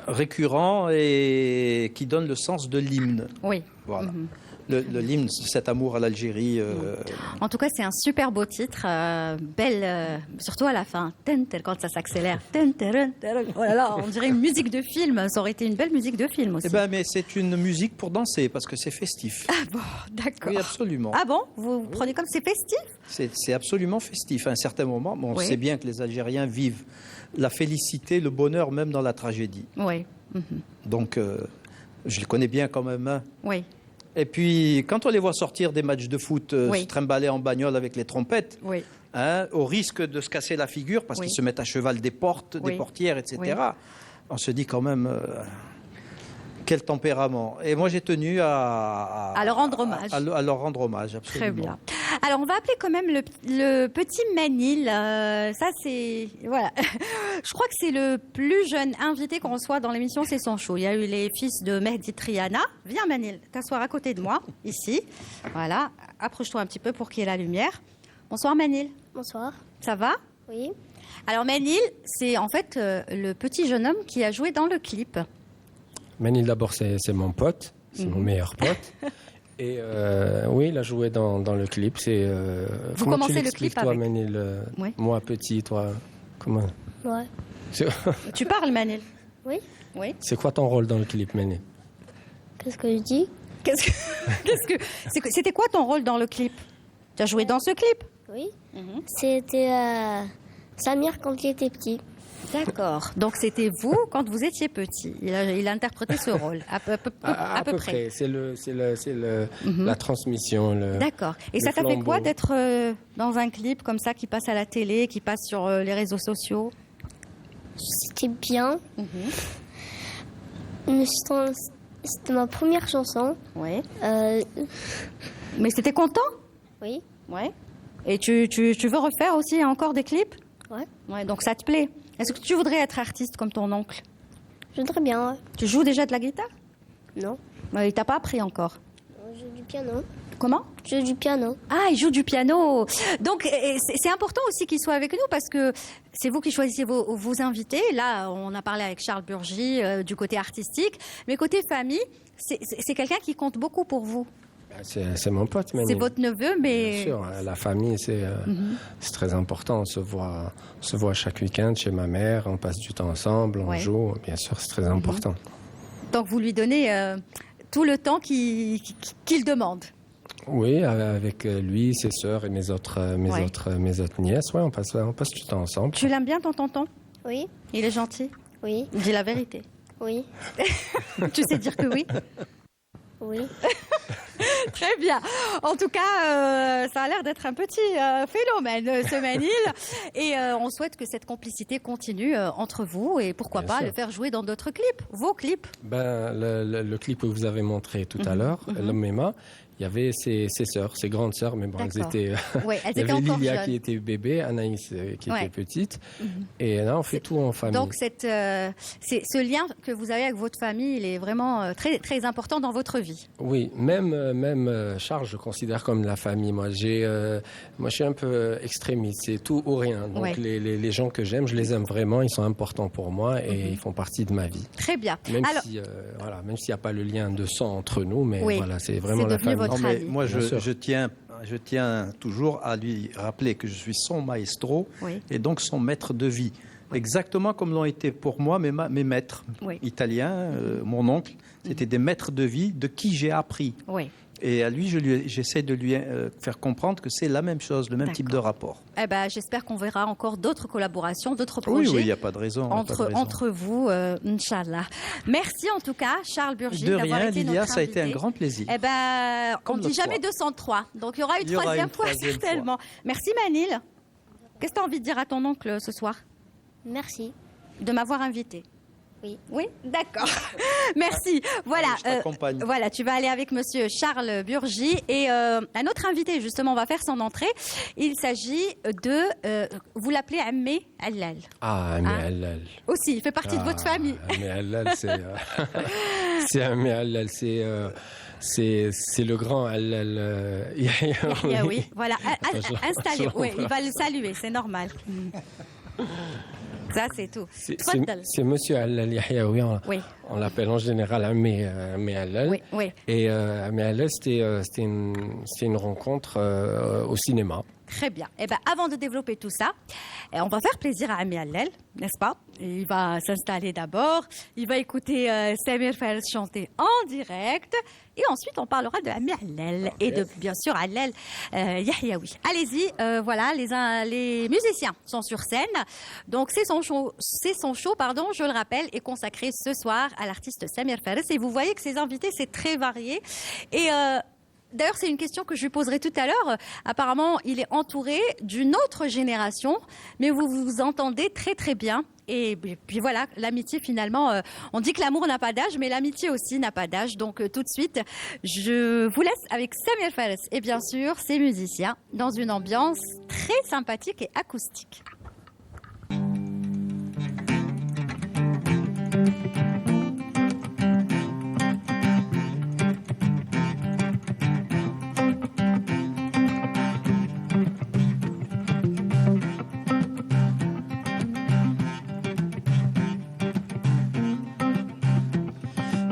récurrent et qui donne le sens de l'hymne. Oui. Voilà. Mhm. L'hymne, cet amour à l'Algérie. En tout cas, c'est un super beau titre, belle, surtout à la fin. Quand ça s'accélère. Oh là là, on dirait une musique de film. Ça aurait été une belle musique de film aussi. Eh ben, mais c'est une musique pour danser parce que c'est festif. Ah bon, d'accord. Oui, absolument. Ah bon, vous prenez comme c'est festif? C'est absolument festif. À un certain moment, on Oui. sait bien que les Algériens vivent la félicité, le bonheur, même dans la tragédie. Oui. Donc, je les connais bien quand même. Hein. Oui. Et puis, quand on les voit sortir des matchs de foot, Oui. se trimballer en bagnole avec les trompettes, Oui. hein, au risque de se casser la figure parce Oui. qu'ils se mettent à cheval des portes, Oui. des portières, etc., Oui. on se dit quand même quel tempérament. Et moi, j'ai tenu à leur rendre hommage. À leur rendre hommage, absolument. Très bien. Alors, on va appeler quand même le petit Manil. Ça, c'est... Voilà. Je crois que c'est le plus jeune invité qu'on reçoit dans l'émission C'est son show. Il y a eu les fils de Mehdi Triana. Viens, Manil, t'asseoir à côté de moi, ici. Voilà. Approche-toi un petit peu pour qu'il y ait la lumière. Bonsoir, Manil. Bonsoir. Ça va? Oui. Alors, Manil, c'est en fait le petit jeune homme qui a joué dans le clip. Manil, d'abord, c'est mon pote, c'est mon meilleur pote. Et oui, il a joué dans le clip. Vous comment commencez tu le l'expliques, clip toi, avec- Manil Oui. Moi, petit, toi, comment Ouais. Tu parles, Manil? Oui. Oui. C'est quoi ton rôle dans le clip, Manil? Qu'est-ce que je dis? C'était quoi ton rôle dans le clip? Tu as joué dans ce clip? Oui. C'était Samir quand il était petit. D'accord. Donc c'était vous quand vous étiez petit. Il a interprété ce rôle à peu près. C'est la transmission. D'accord. Et le ça t'a fait flambeau. quoi d'être dans un clip comme ça qui passe à la télé, qui passe sur les réseaux sociaux? C'était bien. Mais c'était ma première chanson. Oui. Euh, Mais c'était content? oui. Ouais. Et tu veux refaire aussi encore des clips? Ouais. Ouais. Donc ça te plaît? Est-ce que tu voudrais être artiste comme ton oncle? Je voudrais bien. Ouais. Tu joues déjà de la guitare? Non. Ouais, il t'a pas appris encore. Je joue du piano. Comment? Je joue du piano. Ah, il joue du piano. Donc, c'est important aussi qu'il soit avec nous parce que c'est vous qui choisissez vos invités. Là, on a parlé avec Charles Burgy du côté artistique. Mais côté famille, c'est quelqu'un qui compte beaucoup pour vous. C'est mon pote, Manil. C'est votre neveu, mais... Bien sûr, la famille, c'est très important. On se voit chaque week-end chez ma mère, on passe du temps ensemble, on Ouais. joue. Bien sûr, c'est très important. Donc, vous lui donnez tout le temps qu'il demande. Oui, avec lui, ses sœurs et mes autres nièces, ouais, on passe du temps ensemble. Tu l'aimes bien, ton tonton? Oui. Il est gentil? Oui. Dis la vérité. Oui. Tu sais dire que oui? Oui. Très bien. En tout cas, ça a l'air d'être un petit phénomène, ce Manil. Et on souhaite que cette complicité continue entre vous et pourquoi Bien pas sûr. le faire jouer dans d'autres clips, vos clips. Le clip que vous avez montré tout à l'heure, l'homme Emma, il y avait ses sœurs, ses grandes sœurs, mais bon, elles D'accord. étaient. Oui, elles Il y étaient avait encore Lilia jeunes. qui était bébé, Anaïs qui Ouais. était petite. Et là, on fait tout en famille. Donc ce lien que vous avez avec votre famille, il est vraiment très, très important dans votre vie. Oui, même Charles, je considère comme la famille. Moi, je suis un peu extrémiste, c'est tout ou rien. Donc, Ouais. les gens que j'aime, je les aime vraiment, ils sont importants pour moi et ils font partie de ma vie. Très bien. Même Alors, si, voilà, même s'il n'y a pas le lien de sang entre nous, mais Oui, voilà, c'est vraiment c'est la devenu famille. votre Non, mais ami. moi, Bien sûr. je tiens toujours à lui rappeler que je suis son maestro Oui. et donc son maître de vie. Exactement comme l'ont été pour moi mes maîtres Oui. italiens, mon oncle. C'était des maîtres de vie de qui j'ai appris. oui. Et à lui, j'essaie de lui faire comprendre que c'est la même chose, le même type de rapport. Eh ben, j'espère qu'on verra encore d'autres collaborations, d'autres Oui, projets. il n'y a pas de raison. pas de raison. Entre vous, Inch'Allah. Merci en tout cas, Charles Burgi, De d'avoir rien, été Lilia, notre ça a été un invité. grand plaisir. Eh ben, on Comme ne dit l'autre jamais fois. 203, donc il y aura une Il y aura troisième une fois troisième certainement. Merci Manil. Qu'est-ce que tu as envie de dire à ton oncle ce soir? Merci. De m'avoir invité. Oui. Oui, d'accord. Merci. Voilà. Allez, je t'accompagne. Voilà, tu vas aller avec monsieur Charles Burgi et un autre invité, justement, on va faire son entrée. Il s'agit de, vous l'appelez Ammé Allal. Ah, mais Halal. Aussi, il fait partie de votre famille. Mais Halal, c'est un mais Halal, c'est le grand Halal. Yahya, oui, voilà, Attends, installé. je Oui, il l'embrasse. va le saluer, c'est normal. Ça, c'est tout. Tfaddal. C'est monsieur Halal Yahyaoui, Oui. on l'appelle en général Ammé Halal. Oui, oui. Et Ammé Halal, c'était une rencontre au cinéma. Très bien. Eh ben, avant de développer tout ça, on va faire plaisir à Ami Allel, n'est-ce pas? Il va s'installer d'abord, il va écouter Samir Fares chanter en direct, et ensuite on parlera de Ami Allel et de bien sûr Allel Yahyaoui. Allez-y, voilà, les musiciens sont sur scène, donc c'est son show, pardon, je le rappelle, est consacré ce soir à l'artiste Samir Fares, et vous voyez que ses invités c'est très varié, et d'ailleurs, c'est une question que je lui poserai tout à l'heure. Apparemment, il est entouré d'une autre génération, mais vous vous entendez très très bien. Et puis voilà, l'amitié finalement, on dit que l'amour n'a pas d'âge, mais l'amitié aussi n'a pas d'âge. Donc tout de suite, je vous laisse avec Samir Fares et bien sûr ses musiciens dans une ambiance très sympathique et acoustique.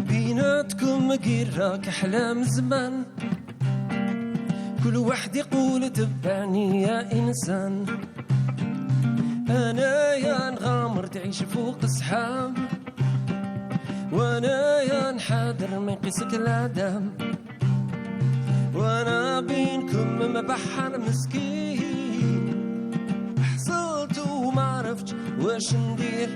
بيناتكم مقراك أحلام زمان كل واحد يقول تبعني يا إنسان أنا يا نغامر تعيش فوق سحاب وأنا يا نحاضر ما يقيسك العدام وأنا بينكم مبحر مسكين حصلت وما عرفتش واش ندير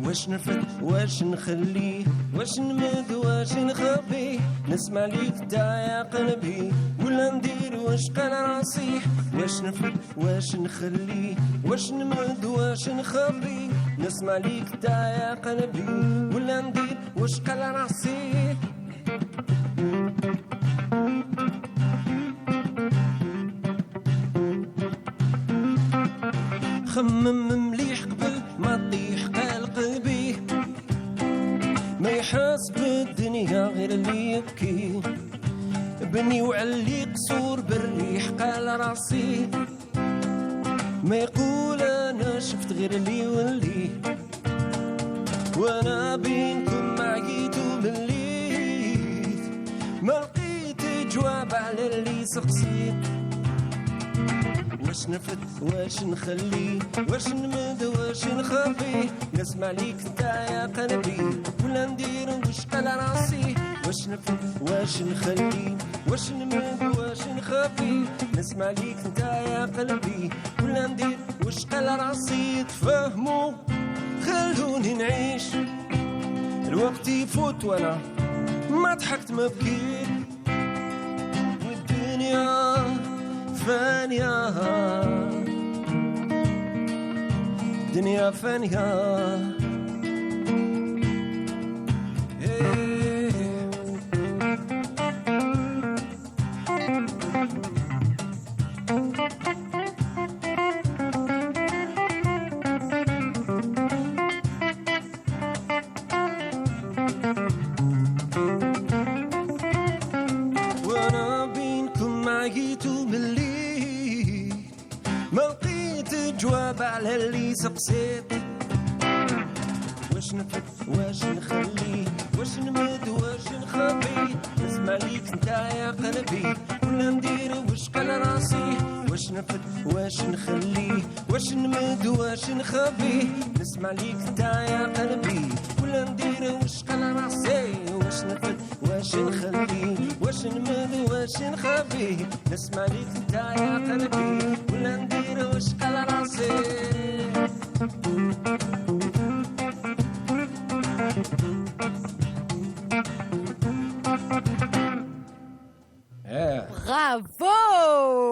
واش نفد واش نخليه واش نمد واش نخبيه نسمع ليك تا يا قلبي ولا ندير واش قال راسي واش نفد واش نخليه واش نمد واش نخبيه نسمع ليك تا يا قلبي ولا ندير واش قال راسي خمم مليح قبل ما تطيح قال قلبي ما يحس بالدنيا غير اللي يبكي بني وعلي قصور بالريح قال راسي ما يقول انا شفت غير اللي يولي وانا بينكم ما عييت ومليت ما لقيت جواب على اللي سقسيت واش نفد واش نخليه واش نمد واش نخبيه نسمع ليك نتا يا قلبي ولا ندير واش قال راسي واش نفد واش نخليه واش نمد واش نخبيه نسمع ليك نتا يا قلبي ولا ندير واش قال راسي تفهموا خلوني نعيش الوقت يفوت وانا ما ضحكت ما بكيت والدنيا فانية دنيا فانية وانا بينكم معيتو ملي ما لقيت جواب على اللي سقسيت واش نفد واش نخلي واش نمد واش نخبي نسمع ليك انت يا قلبي ولا ندير واش قال راسي واش نفد واش نخلي واش نمد واش نخبي نسمع ليك انت يا قلبي ولا ندير واش قال راسي واش نفد واش نخلي واش نمد واش نخبي نسمع ليك انت يا قلبي ولا ندير واش قال راسي Bravo!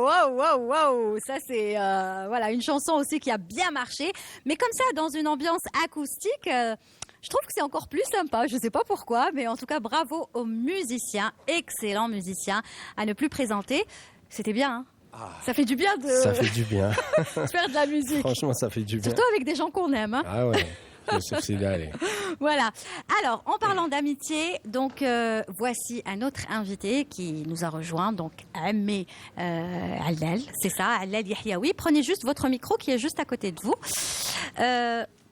Wow, wow, wow! Ça, c'est voilà, une chanson aussi qui a bien marché. Mais comme ça, dans une ambiance acoustique, je trouve que c'est encore plus sympa. Je ne sais pas pourquoi, mais en tout cas, bravo aux musiciens, excellents musiciens, à ne plus présenter. C'était bien, hein? Ça fait du bien de Ça fait du bien. faire de la musique. Franchement, ça fait du bien. Surtout avec des gens qu'on aime, hein? Ah ouais, je me suis d'aller. Voilà. Alors, en parlant d'amitié, donc voici un autre invité qui nous a rejoint, donc Ammé Allel, c'est ça, Allel Yahyaoui. Prenez juste votre micro qui est juste à côté de vous.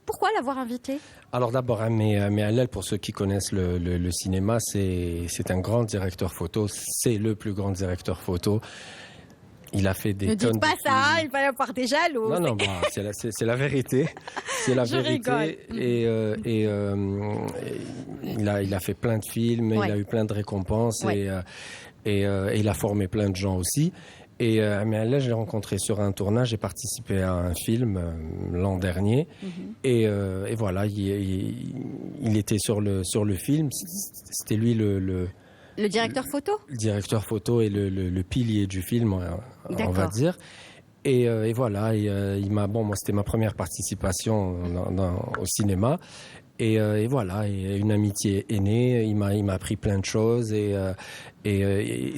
Pourquoi l'avoir invité? Alors d'abord, Ammé Allel, pour ceux qui connaissent le cinéma, c'est un grand directeur photo, c'est le plus grand directeur photo. Il a fait des Ne tonnes dites pas de ça, films. il va y avoir des jaloux. Non, non, bah, c'est la vérité. C'est la Je vérité. rigole. Et il a fait plein de films, Ouais. il a eu plein de récompenses Ouais. et il a formé plein de gens aussi. Et mais là, je l'ai rencontré sur un tournage, j'ai participé à un film l'an dernier. Et voilà, il était sur le film. C'était lui Le directeur photo? le directeur photo et le pilier du film, on D'accord. va dire. Et voilà, il m'a moi c'était ma première participation au cinéma. Et voilà, et une amitié est née. Il m'a appris plein de choses et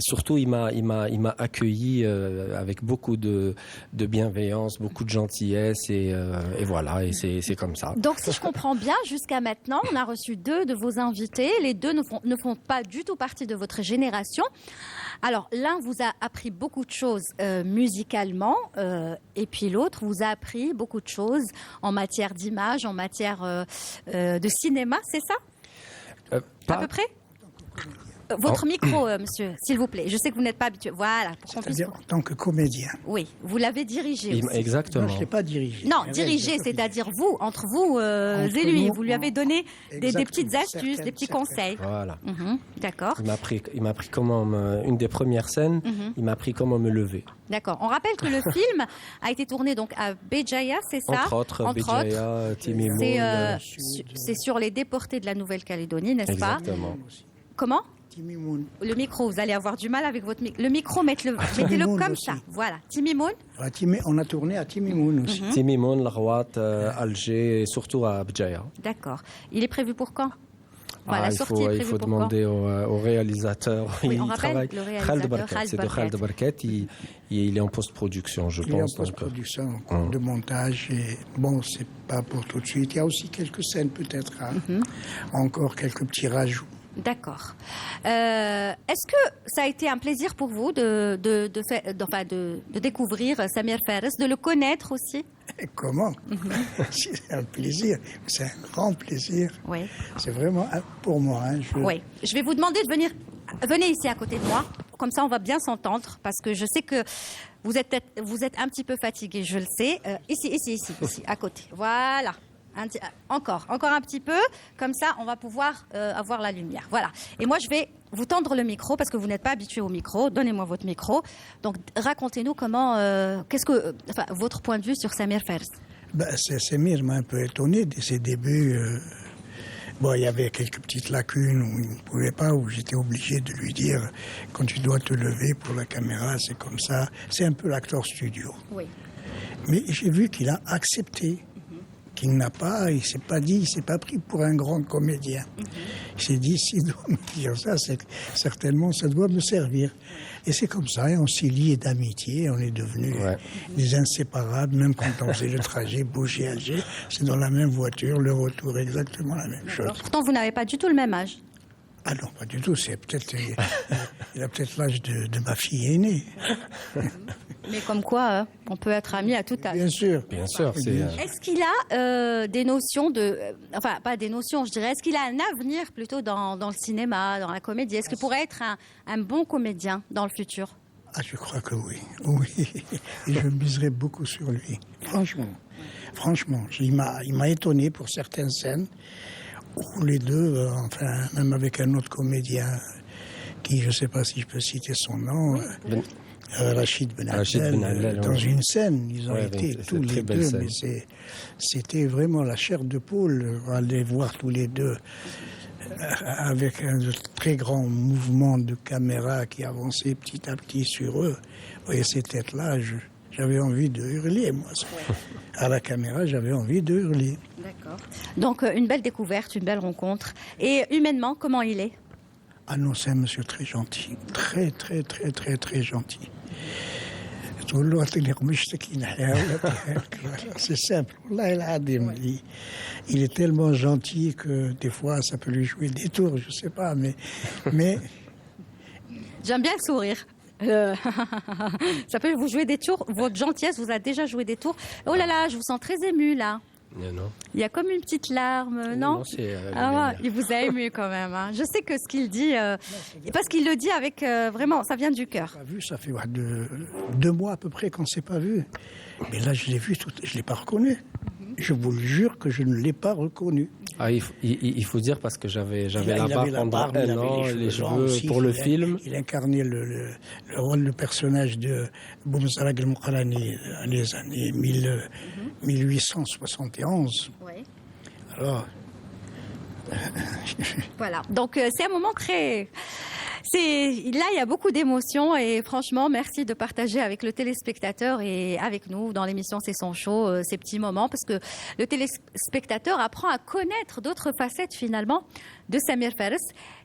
surtout il m'a accueilli avec beaucoup de bienveillance, beaucoup de gentillesse et voilà, et c'est comme ça. Donc, si je comprends bien, jusqu'à maintenant, on a reçu 2 de vos invités. Les 2 ne font pas du tout partie de votre génération. Alors, l'un vous a appris beaucoup de choses musicalement, et puis l'autre vous a appris beaucoup de choses en matière d'image, en matière de cinéma, c'est ça? À peu près? Votre micro, monsieur, s'il vous plaît. Je sais que vous n'êtes pas habitué. Voilà. Pour qu'on puisse... C'est-à-dire en tant que comédien. Oui, vous l'avez dirigé aussi. Exactement. Non, je ne l'ai pas dirigé. Non, Mais dirigé, avec- c'est-à-dire vous, entre vous Entre et lui. nous, Vous lui avez donné des Exactement. petites astuces, Certaines- des petits certaines. conseils. Voilà. D'accord, Il m'a appris comment une des premières scènes, il m'a appris comment me lever. d'accord. On rappelle que le film a été tourné donc à Béjaïa, c'est ça? Entre autres, Béjaïa, Timimoun. C'est sur les déportés de la Nouvelle-Calédonie, n'est-ce pas? Exactement. Comment? Timimoun. Le micro, vous allez avoir du mal avec votre micro. Le micro, mettez-le comme aussi. ça. Voilà. Timimoun? On a tourné à Timimoun aussi. Timimoun, Larwat, Alger et surtout à Béjaïa. D'accord. Il est prévu pour quand? Voilà, la il sortie est prévue faut pour demander au réalisateur. Oui, on il rappelle travaille. le réalisateur, Khaled C'est de Khaled Barket. Il est en post-production, je Il est en pense. donc, post-production, en cours de montage. Et bon, c'est pas pour tout de suite. Il y a aussi quelques scènes peut-être, encore quelques petits rajouts. D'accord. Est-ce que ça a été un plaisir pour vous de découvrir Samir Fares, de le connaître aussi? Et comment C'est un plaisir. C'est un grand plaisir. Oui. C'est vraiment pour moi. Oui. Je vais vous demander de venir. Venez ici à côté de moi. Comme ça, on va bien s'entendre parce que je sais que vous êtes un petit peu fatigué, je le sais. Ici, à côté. Voilà. Encore un petit peu, comme ça on va pouvoir avoir la lumière. Voilà. Et moi je vais vous tendre le micro parce que vous n'êtes pas habitué au micro. Donnez-moi votre micro. Donc racontez-nous comment, votre point de vue sur Samir Fares. Samir m'a un peu étonné de ses débuts Bon, il y avait quelques petites lacunes où il ne pouvait pas, où j'étais obligé de lui dire quand tu dois te lever pour la caméra, c'est comme ça. C'est un peu l'acteur studio. Oui. Mais j'ai vu qu'il a accepté, qu'il n'a pas, il s'est pas dit, il s'est pas pris pour un grand comédien. Il s'est dit, s'il doit me dire ça, c'est que certainement ça doit me servir. Et c'est comme ça, et on s'est liés d'amitié, on est devenus des inséparables, même quand on faisait le trajet Bougie-Alger, c'est dans la même voiture, le retour exactement la même chose. Pourtant, vous n'avez pas du tout le même âge. Ah non, pas du tout, c'est peut-être, il a peut-être l'âge de ma fille aînée. Mais comme quoi, on peut être amis à tout âge. Bien sûr. Bien sûr, c'est... Est-ce qu'il a des notions de... enfin, pas des notions, je dirais. Est-ce qu'il a un avenir plutôt dans le cinéma, dans la comédie? Est-ce qu'il pourrait être un bon comédien dans le futur? Ah, je crois que oui. Oui. Et je miserais beaucoup sur lui. Franchement. Franchement. Il m'a étonné pour certaines scènes où les deux, enfin, même avec un autre comédien qui, je ne sais pas si je peux citer son nom... Rachid Ben Adel, dans une scène, ils ont été tous les deux, mais c'était vraiment la chair de poule, aller voir tous les deux avec un très grand mouvement de caméra qui avançait petit à petit sur eux. Vous voyez ces têtes-là, j'avais envie de hurler, moi. À la caméra, j'avais envie de hurler. D'accord. Donc, une belle découverte, une belle rencontre. Et humainement, comment il est? Ah non, c'est un monsieur très gentil. Très, très, très, très, très gentil. C'est simple. Il est tellement gentil que des fois, ça peut lui jouer des tours, je ne sais pas, mais... J'aime bien le sourire. Ça peut vous jouer des tours. Votre gentillesse vous a déjà joué des tours. Oh là là, je vous sens très émue, là. Non. Il y a comme une petite larme, non, c'est, il vous a ému quand même. Hein. Je sais que ce qu'il dit, parce qu'il le dit avec vraiment, ça vient du cœur. Pas vu, ça fait 2 mois à peu près qu'on ne s'est pas vu. Mais là, je l'ai vu, je l'ai pas reconnu. Je vous le jure que je ne l'ai pas reconnu. Ah, il faut dire parce que j'avais la barbe pendant un an, les cheveux aussi, pour le film. Il incarnait le rôle, le personnage de Boumzarag el-Mouqalani dans les années 1871. Oui. Alors... Voilà. Donc c'est un moment très... Là, il y a beaucoup d'émotions et franchement, merci de partager avec le téléspectateur et avec nous dans l'émission C'est son show ces petits moments parce que le téléspectateur apprend à connaître d'autres facettes finalement de Samir Fares.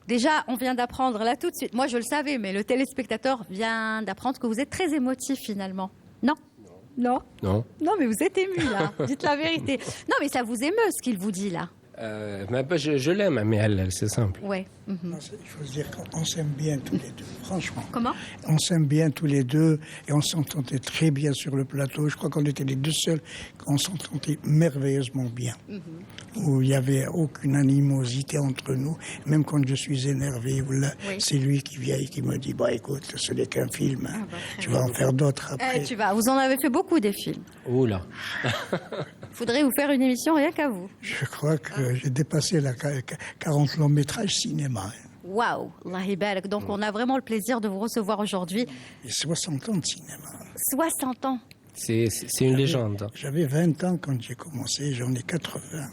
Déjà, on vient d'apprendre là tout de suite. Moi, je le savais, mais le téléspectateur vient d'apprendre que vous êtes très émotif finalement. Non? Non, mais vous êtes ému là. Dites la vérité. Non, mais ça vous émeut ce qu'il vous dit là. Je l'aime, mais elle, c'est simple. Ouais. Non, il faut se dire qu'on s'aime bien tous les deux, franchement. Comment? On s'aime bien tous les deux et on s'entendait très bien sur le plateau. Je crois qu'on était les deux seuls, qu'on s'entendait merveilleusement bien. Où il n'y avait aucune animosité entre nous. Même quand je suis énervé, c'est lui qui vient et qui me dit bah, écoute, ce n'est qu'un film, hein. Tu vas en faire d'autres après. Vous en avez fait beaucoup des films. Oula. Faudrait vous faire une émission rien qu'à vous. Je crois que j'ai dépassé la 40 longs métrages cinéma. Waouh, Allah yabarak. Donc on a vraiment le plaisir de vous recevoir aujourd'hui. Et 60 ans de cinéma. 60 ans. C'est une légende. J'avais 20 ans quand j'ai commencé, j'en ai 80. D'accord.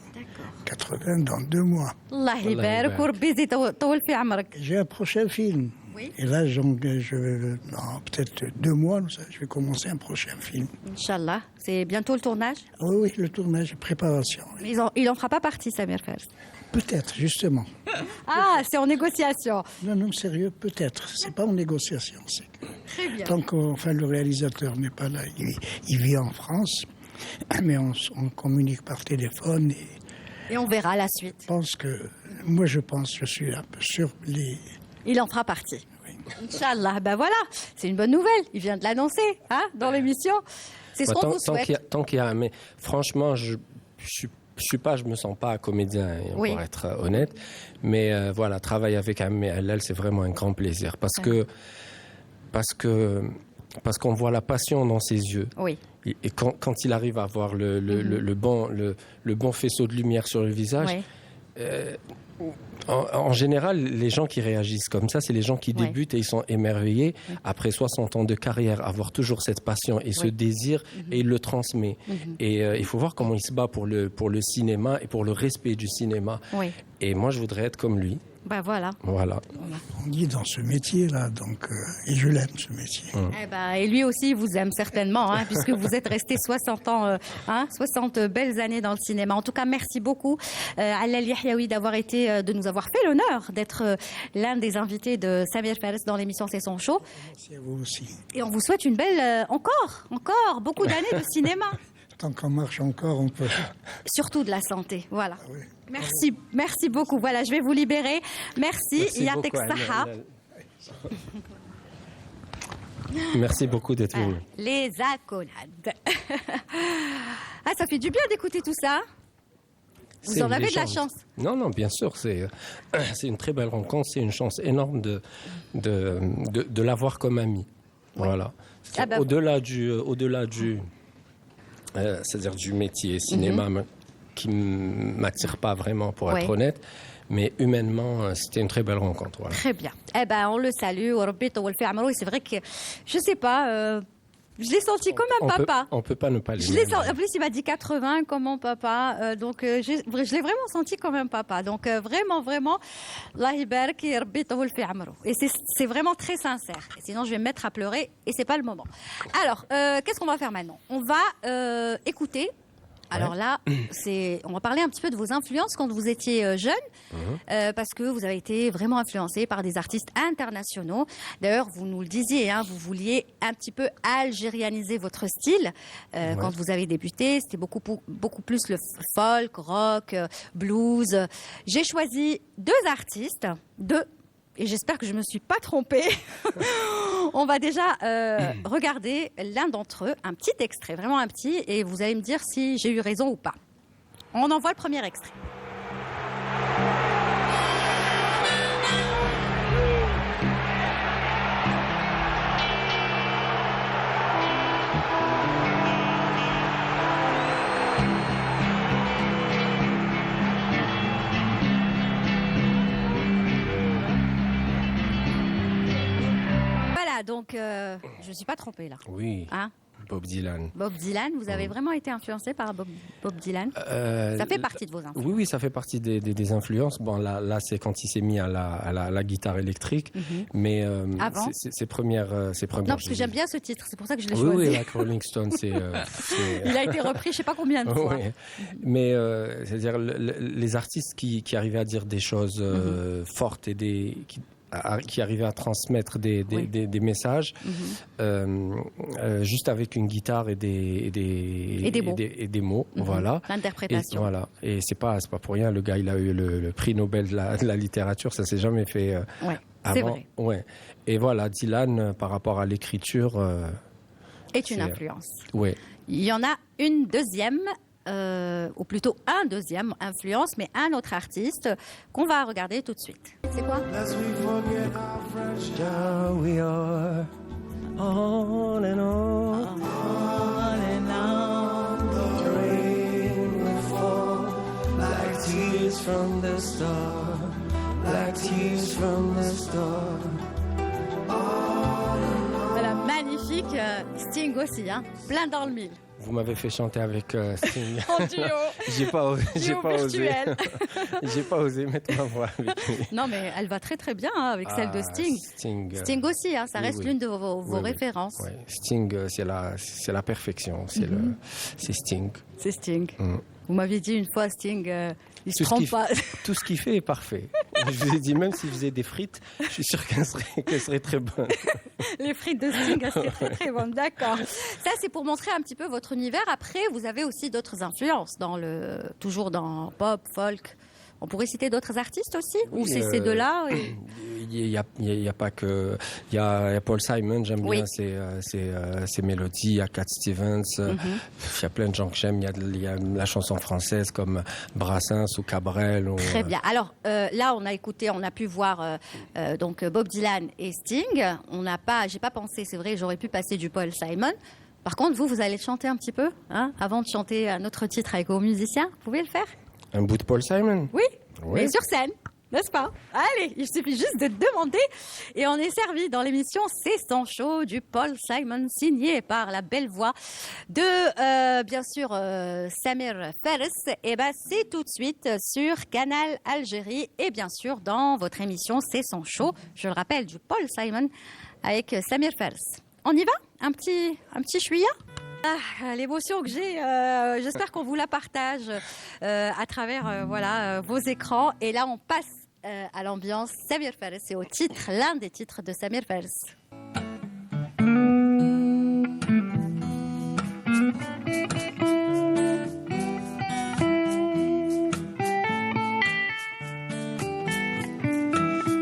80 dans 2 mois. Allah yabarak wa rabbi yazid tawal fi amrak. J'ai un prochain film. Oui. Et là, peut-être 2 mois, je vais commencer un prochain film. Inch'Allah. C'est bientôt le tournage? Oui, le tournage, préparation. Oui. Il en fera pas partie, Samir Fares. Peut-être, justement. Ah, c'est en négociation. Non, sérieux, peut-être. C'est pas en négociation. Très bien. Tant que le réalisateur n'est pas là, il vit en France, mais on communique par téléphone. Et on verra la suite. Je suis un peu sûr. Il en fera partie. Oui. Inch'Allah. Ben voilà, c'est une bonne nouvelle. Il vient de l'annoncer dans l'émission. C'est ce qu'on vous souhaite. Tant qu'il y a, mais franchement, je me sens pas comédien, pour être honnête. Mais voilà, travailler avec Ammi Hallal, c'est vraiment un grand plaisir parce qu'on voit la passion dans ses yeux. Oui. Et quand il arrive à avoir le bon faisceau de lumière sur le visage, En général, les gens qui réagissent comme ça, c'est les gens qui débutent et ils sont émerveillés. Après 60 ans de carrière, avoir toujours cette passion et ce désir, et il le transmet. Et il faut voir comment il se bat pour le cinéma et pour le respect du cinéma. Et moi, je voudrais être comme lui. Ben voilà. On dit dans ce métier-là, donc, et je l'aime, ce métier. Et lui aussi vous aime certainement, puisque vous êtes resté 60 ans, 60 belles années dans le cinéma. En tout cas, merci beaucoup, Allal Yahyaoui, de nous avoir fait l'honneur d'être l'un des invités de Samir Fares dans l'émission C'est son show. Merci à vous aussi. Et on vous souhaite une belle, encore beaucoup d'années de cinéma. Tant qu'on marche encore, on peut. Surtout de la santé, voilà. Merci beaucoup. Voilà, je vais vous libérer. Merci. Yatek Saha. Merci beaucoup d'être venu. Les accolades. Ça fait du bien d'écouter tout ça. Vous en avez de la chance. Non, bien sûr. C'est une très belle rencontre. C'est une chance énorme de l'avoir comme ami. Voilà. Au-delà du c'est-à-dire du métier cinéma qui m'attire pas vraiment, pour être honnête, mais humainement, c'était une très belle rencontre. Voilà. Très bien. On le salue. C'est vrai que, je sais pas, je l'ai senti comme un papa. On peut pas ne pas l'aimer. En plus, il m'a dit 80 comme mon papa. Donc, je l'ai vraiment senti comme un papa. Donc, vraiment, Allah yibarak ya Rabbi tawil fi amro. Et c'est vraiment très sincère. Sinon, je vais me mettre à pleurer et c'est pas le moment. Alors, qu'est-ce qu'on va faire maintenant? On va écouter. Alors là, on va parler un petit peu de vos influences quand vous étiez jeune, parce que vous avez été vraiment influencé par des artistes internationaux. D'ailleurs, vous nous le disiez, vous vouliez un petit peu algérianiser votre style quand vous avez débuté. C'était beaucoup plus le folk, rock, blues. J'ai choisi deux artistes, et j'espère que je ne me suis pas trompée. On va déjà regarder l'un d'entre eux, un petit extrait, vraiment un petit, et vous allez me dire si j'ai eu raison ou pas. On envoie le premier extrait. Donc, je ne suis pas trompée là. Oui. Bob Dylan. Bob Dylan, vous avez vraiment été influencé par Bob Dylan? Ça fait partie de vos influences? Oui, ça fait partie des influences. Bon, là c'est quand il s'est mis à la guitare électrique. Mais avant ses premières. Non, parce que j'aime bien ce titre, c'est pour ça que je l'ai choisi. Oui, la Rolling Stone, c'est. Il a été repris, je ne sais pas combien de fois. Mais c'est-à-dire les artistes qui arrivaient à dire des choses fortes et qui arrivait à transmettre des messages juste avec une guitare et des mots. Voilà. L'interprétation. Voilà. Et c'est pas pour rien, le gars il a eu le prix Nobel de la littérature, ça s'est jamais fait avant. C'est vrai. Ouais. Et voilà, Dylan par rapport à l'écriture est une influence. Ouais. Il y en a une deuxième. Ou plutôt un deuxième influence, mais un autre artiste qu'on va regarder tout de suite. C'est quoi? We are on and on, the rain will fall like tears from the star, like tears from the star. Voilà, magnifique. Sting aussi, plein dans le mille. Vous m'avez fait chanter avec Sting. En duo. J'ai pas osé. J'ai pas osé mettre ma voix avec lui. Non, mais elle va très très bien avec celle de Sting. Sting aussi, ça reste l'une de vos références. Oui. Sting, c'est la perfection. C'est Sting. C'est Sting. Vous m'aviez dit une fois, Sting, il se trompe pas. Tout ce qu'il fait est parfait. Je vous ai dit, même s'il faisait des frites, je suis sûr qu'elles seraient très bonnes. Les frites de Sting, elles seraient très très bonnes, d'accord. Ça, c'est pour montrer un petit peu votre univers. Après, vous avez aussi d'autres influences, toujours dans pop, folk. On pourrait citer d'autres artistes aussi? Ou c'est ces deux-là? Il y a pas que... Il y a Paul Simon, j'aime bien ses mélodies. Il y a Cat Stevens. Il y a plein de gens que j'aime. Il y a la chanson française comme Brassens ou Cabrel. Très bien. Alors là, on a pu voir donc Bob Dylan et Sting. J'ai pas pensé, c'est vrai, j'aurais pu passer du Paul Simon. Par contre, vous allez chanter un petit peu, avant de chanter un autre titre avec vos musiciens. Vous pouvez le faire? Un bout de Paul Simon? Oui, mais sur scène. N'est-ce pas? Allez, il suffit juste de demander et on est servi dans l'émission C'est son show du Paul Simon, signé par la belle voix de, bien sûr, Samir Fares. Et ben, c'est tout de suite sur Canal Algérie et bien sûr dans votre émission C'est son show, je le rappelle, du Paul Simon avec Samir Fares. On y va? Un petit chouïa? L'émotion que j'ai, j'espère qu'on vous la partage à travers vos écrans. Et là, on passe à l'ambiance Samir Fares. C'est au titre, l'un des titres de Samir Fares.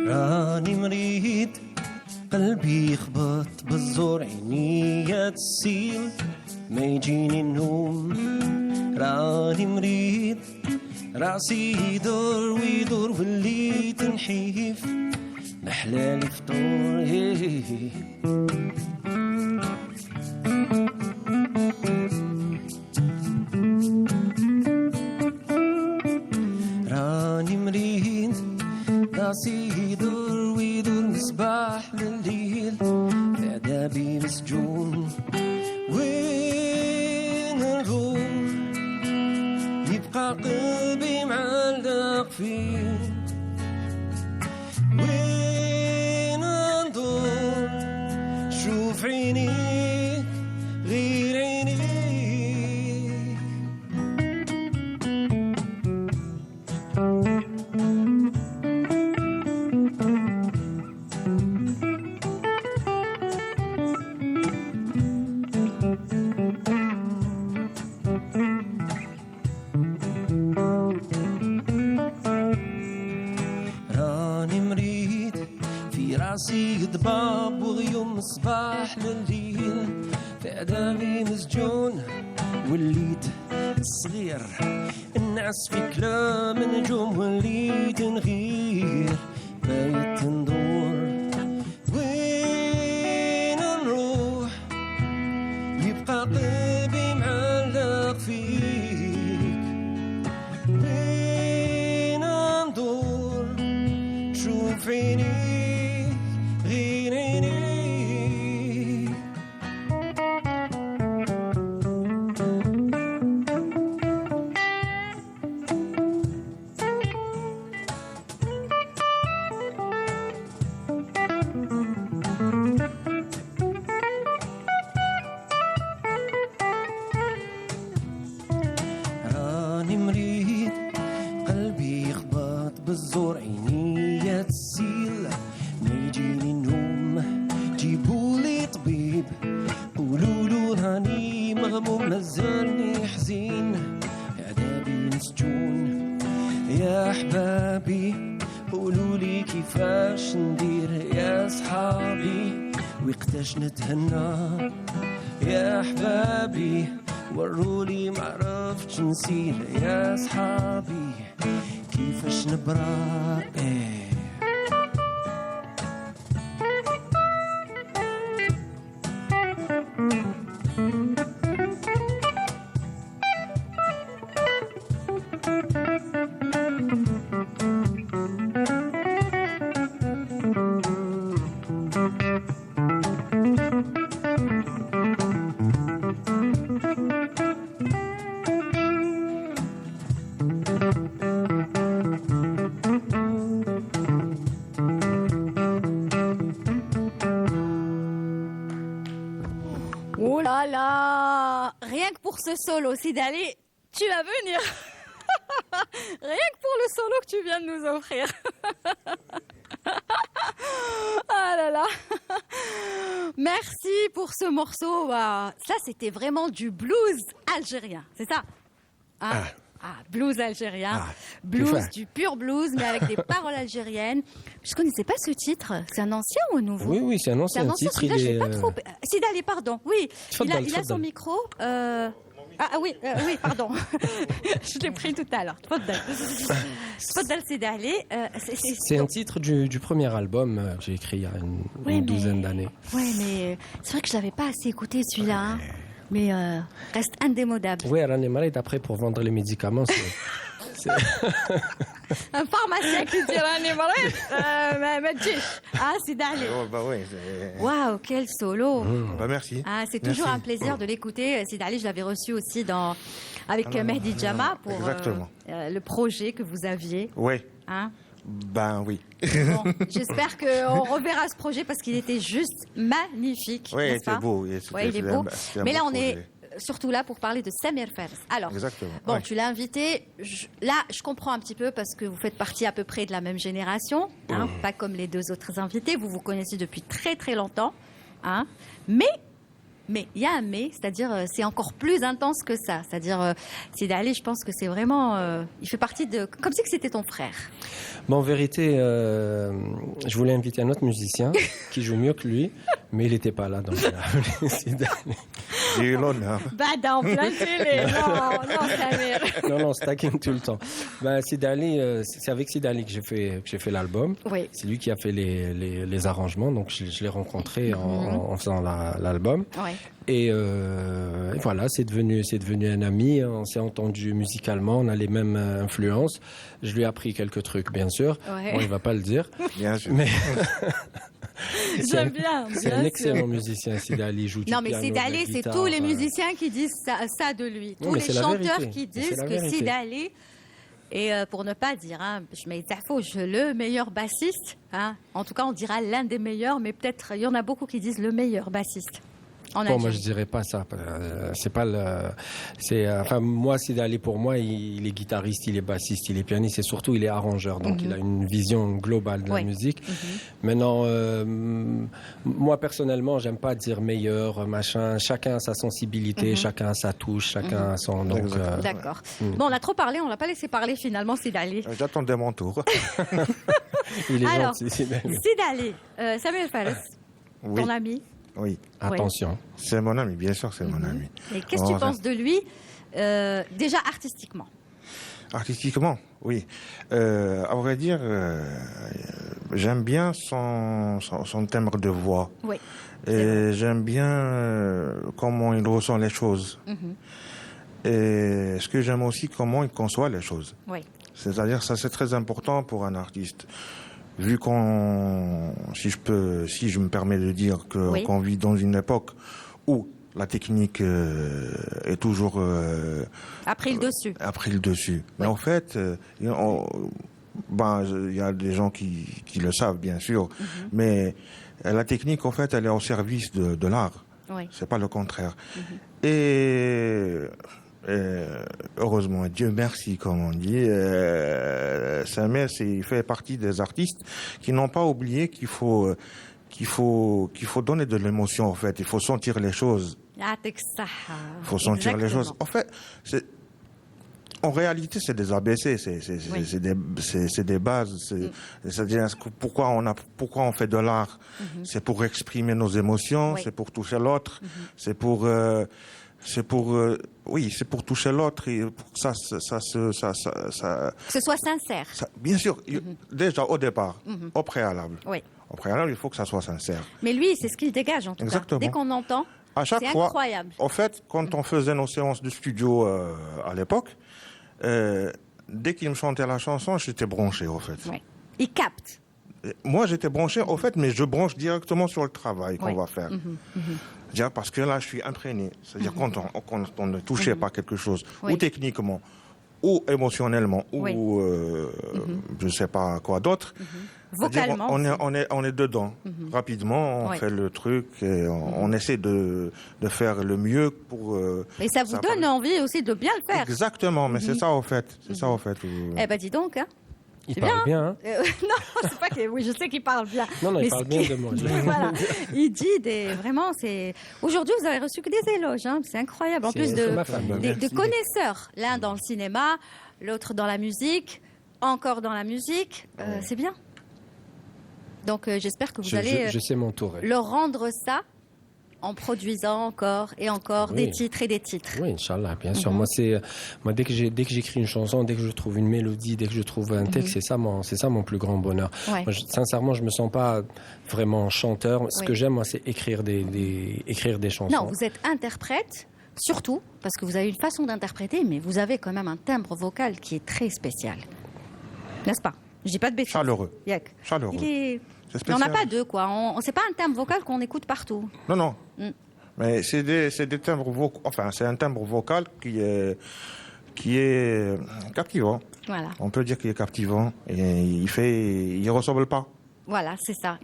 راني مريض قلبي يخبط بالزور عينيا تسيل ما يجيني النوم راني مريض راسي يدور ويدور وليت نحيف محلالي فطور راني مريض راسي يدور ويدور مصباح لليل في عذابي مسجون وين نروح يبقى قلبي معلق فيه وين ندور شوف عيني غير عيني راسي ضباب وغيوم صباح لليل في عذابي مسجون وليت صغير النعس في كلام نجوم وليت نغير بايت ندور وين نروح يبقى قلبي معلق فيك وين ندور شوف عيني راني مريض قلبي يخبط بالزور عينيا تسيل ما يجيني النوم جيبولي طبيب قولولو راني مغموم مازالني حزين عذابي مسجون يا احبابي قولولي كيفاش ندير يا صحابي وقتاش نتهنى يا احبابي ورولي معرفتش نسير يا صحابي كيفاش نبرا Oh là là! Rien que pour ce solo, Sidali, tu vas venir. Rien que pour le solo que tu viens de nous offrir. Ah là là. Merci pour ce morceau. Ça, c'était vraiment du blues algérien, c'est ça? Blues algérien, blues, du pur blues, mais avec des paroles algériennes. Je ne connaissais pas ce titre. C'est un ancien ou un nouveau? Oui, c'est un ancien titre. Celui-là, je l'ai pas trop... Sidali, pardon. Oui, il a son micro. Oui, pardon. Je l'ai pris tout à l'heure. Tfaddal Sidali. C'est un titre du premier album que j'ai écrit il y a une douzaine d'années. Oui, mais c'est vrai que je l'avais pas assez écouté celui-là. Hein. Mais reste indémodable. Oui, Rani Marid, après, pour vendre les médicaments, c'est... un pharmacien qui dit راني مريض ما تجيش. Ah, c'est d'aller. Oh, bah oui. Waouh, quel solo. Bah merci. Ah, c'est toujours Merci. un plaisir de l'écouter. Sid Ali, je l'avais reçu aussi avec Mehdi Djama pour Exactement. le projet que vous aviez. Oui. Hein. Ben oui. Bon, j'espère qu'on reverra ce projet parce qu'il était juste magnifique. Oui, n'est-ce pas c'est beau. Ouais, il est beau. Mais là, on est projet. surtout là pour parler de Samir Fares. Alors, Exactement. bon, Ouais. tu l'as invité. Là, je comprends un petit peu parce que vous faites partie à peu près de la même génération, hein, pas comme les deux autres invités. Vous vous connaissez depuis très très longtemps, hein. Mais il y a un mais, c'est-à-dire c'est encore plus intense que ça. C'est-à-dire Sid Ali, je pense que c'est vraiment, il fait partie de, comme si que c'était ton frère. Bon, en vérité, je voulais inviter un autre musicien qui joue mieux que lui, mais il n'était pas là. Donc, J'ai eu l'honneur. Bada en plein télé. Non, Samir. non, stacking tout le temps. Ben, Sid Ali, c'est avec Sid Ali que j'ai fait l'album. Oui. C'est lui qui a fait les arrangements, donc je l'ai rencontré en faisant l'album. Ouais. Et voilà, c'est devenu un ami. On s'est entendu musicalement, on a les mêmes influences. Je lui ai appris quelques trucs, bien sûr. Ouais. Bon, il va pas le dire, Bien sûr. mais J'aime bien. c'est un excellent musicien. Sid Ali joue du Non, mais piano, Sid de la Ali, c'est guitare, tous les musiciens qui disent ça de lui. Non, Tous mais les c'est la chanteurs vérité. qui C'est disent la que vérité. Sid Ali est, pour ne pas dire, hein, je mets le meilleur bassiste. Hein. En tout cas, on dira l'un des meilleurs, mais peut-être il y en a beaucoup qui disent le meilleur bassiste. En Bon, moi je Algérie. dirais pas ça. C'est pas enfin moi Sid Ali pour moi il est guitariste, il est bassiste, il est pianiste et surtout il est arrangeur. Donc il a une vision globale de la Ouais. musique. Maintenant moi personnellement j'aime pas dire meilleur machin. Chacun a sa sensibilité, chacun a sa touche, chacun a son. Donc D'accord. Bon, on a trop parlé, on l'a pas laissé parler finalement, Sid Ali. J'attendais mon tour. il est Alors, gentil. Sid Ali. Sid Ali, Samuel Fares, Oui. ton ami. Oui. Attention. C'est mon ami, bien sûr, c'est mon ami. Et qu'est-ce que tu Oh, penses de lui, déjà artistiquement? Artistiquement, oui. À vrai dire, j'aime bien son timbre de voix. Oui. Et j'aime bien comment il ressent les choses. Et ce que j'aime aussi, comment il conçoit les choses. Oui. C'est-à-dire, ça c'est très important pour un artiste. Vu si je me permets de dire Oui. qu'on vit dans une époque où la technique est toujours A pris le dessus. a pris le dessus. Mais en fait, il y a des gens qui le savent, bien sûr, mais la technique, en fait, elle est au service de l'art. Oui. C'est pas le contraire. Et heureusement, Dieu merci, comme on dit, Samir, il fait partie des artistes qui n'ont pas oublié qu'il faut donner de l'émotion, en fait. Il faut sentir les choses. Il faut sentir les choses. En fait, en réalité, c'est des ABC, c'est des bases. C'est-à-dire pourquoi on fait de l'art. C'est pour exprimer nos émotions, Oui. c'est pour toucher l'autre, c'est pour toucher l'autre et pour que Que ce soit sincère. bien sûr, déjà au départ, au préalable. Oui. Au préalable, il faut que ça soit sincère. Mais lui, c'est ce qu'il dégage en tout Exactement. cas. Dès qu'on entend, À chaque c'est fois, incroyable. en fait, quand on faisait nos séances de studio à l'époque, dès qu'il me chantait la chanson, j'étais branché, en fait. Oui. Il capte. Moi, j'étais branché, en fait, mais je branche directement sur le travail qu'on Oui. va faire. C'est-à-dire parce que là, je suis imprégné. C'est-à-dire quand on est touché par quelque chose, Oui. ou techniquement, ou émotionnellement, Oui. ou je ne sais pas quoi d'autre. C'est-à-dire, Vocalement. on est dedans. Rapidement, on Oui. fait le truc et on essaie de faire le mieux pour... Et ça vous ça donne envie aussi de bien le faire. Exactement, mais c'est ça, en fait. C'est ça, en fait. Eh ben dis donc, hein. Il C'est parle bien. Hein. Non, c'est pas que. Oui, je sais qu'il parle bien. Non, il Mais parle ce bien qui- de moi. Voilà. Il dit vraiment, c'est. Aujourd'hui, vous avez reçu que des éloges, hein. C'est incroyable. En C'est- plus c'est ma femme. de Merci. connaisseurs, l'un dans le cinéma, l'autre dans la musique, encore dans la musique. C'est bien. Donc, j'espère que vous allez Je sais m'entourer. leur rendre ça en produisant encore et encore Oui. des titres et des titres. Oui, Inch'Allah, bien sûr. Moi, dès que j'écris une chanson, dès que je trouve une mélodie, dès que je trouve un texte, c'est ça mon plus grand bonheur. Ouais. Moi, sincèrement, je me sens pas vraiment chanteur. Ce Oui. que j'aime, moi, c'est écrire des chansons. Non, vous êtes interprète, surtout, parce que vous avez une façon d'interpréter, mais vous avez quand même un timbre vocal qui est très spécial. N'est-ce pas? Je dis pas de bêtises. Chaleureux. Yak. Chaleureux. Il C'est n'y en a spécial. pas deux, quoi. C'est pas un timbre vocal qu'on écoute partout. Non, non. Mm. Mais c'est des timbres vocaux. Enfin, c'est un timbre vocal qui est captivant. Voilà. On peut dire qu'il est captivant et il ressemble pas. Voilà, c'est ça.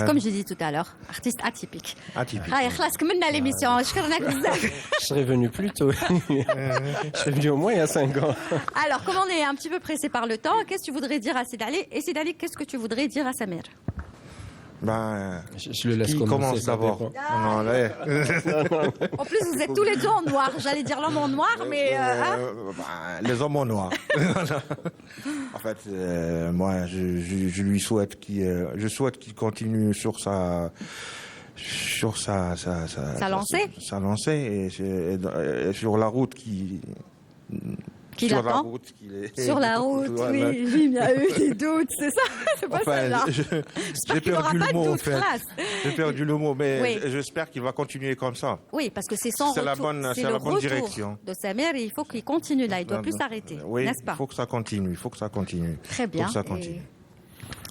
Comme j'ai dit tout à l'heure, artiste atypique. Atypique. Ah, خلاص كملنا l'émission. شكرا بزاف. Je serais venu plus tôt. Je serais venu au moins il y a 5 ans. Alors, comme on est un petit peu pressé par le temps, qu'est-ce que tu voudrais dire à Sidali? Et Sidali, qu'est-ce que tu voudrais dire à Samir? Ben, Je le laisse qui commencer. commence ça d'abord? dépend. Non, là, En plus, vous êtes tous les deux en noir. J'allais dire l'homme en noir, mais... hein? les hommes en noir. En fait, moi, je lui souhaite qu'il continue sur sa lancée. Sa lancée et sur la route Qu'il sur la attend. route qu'il est. Sur la route, Voilà. oui, il y a eu des doutes, c'est ça? C'est pas Enfin, celle-là. j'ai qu'il n'aura perdu pas le de mot, en doute, fait. classe. J'ai perdu le mot, mais Oui. j'espère qu'il va continuer comme ça. Oui, parce que c'est son C'est la retour. bonne- c'est le la bonne retour direction. de Samir et il faut qu'il continue là. Il doit plus s'arrêter, Oui, n'est-ce pas? il faut que ça continue. Très bien. Faut que ça continue.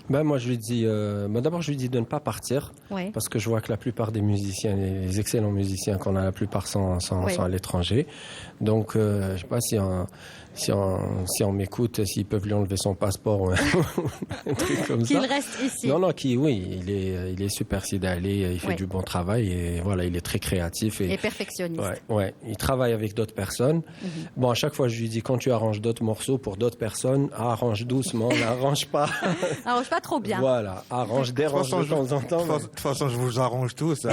Ben moi je lui dis, d'abord je lui dis de ne pas partir Oui. parce que je vois que la plupart des musiciens, les excellents musiciens qu'on a, la plupart sont Oui. à l'étranger. Donc je sais pas si on m'écoute, s'ils peuvent lui enlever son passeport ou un truc comme Qu'il ça. reste ici. Non, il est super Sidali, il fait Oui. du bon travail et voilà, il est très créatif Et perfectionniste. Ouais, il travaille avec d'autres personnes. Bon, à chaque fois, je lui dis, quand tu arranges d'autres morceaux pour d'autres personnes, arrange doucement, n'arrange pas. Arrange pas trop bien. Voilà, arrange, dérange de temps en temps. De toute façon, je vous arrange tous. Hein.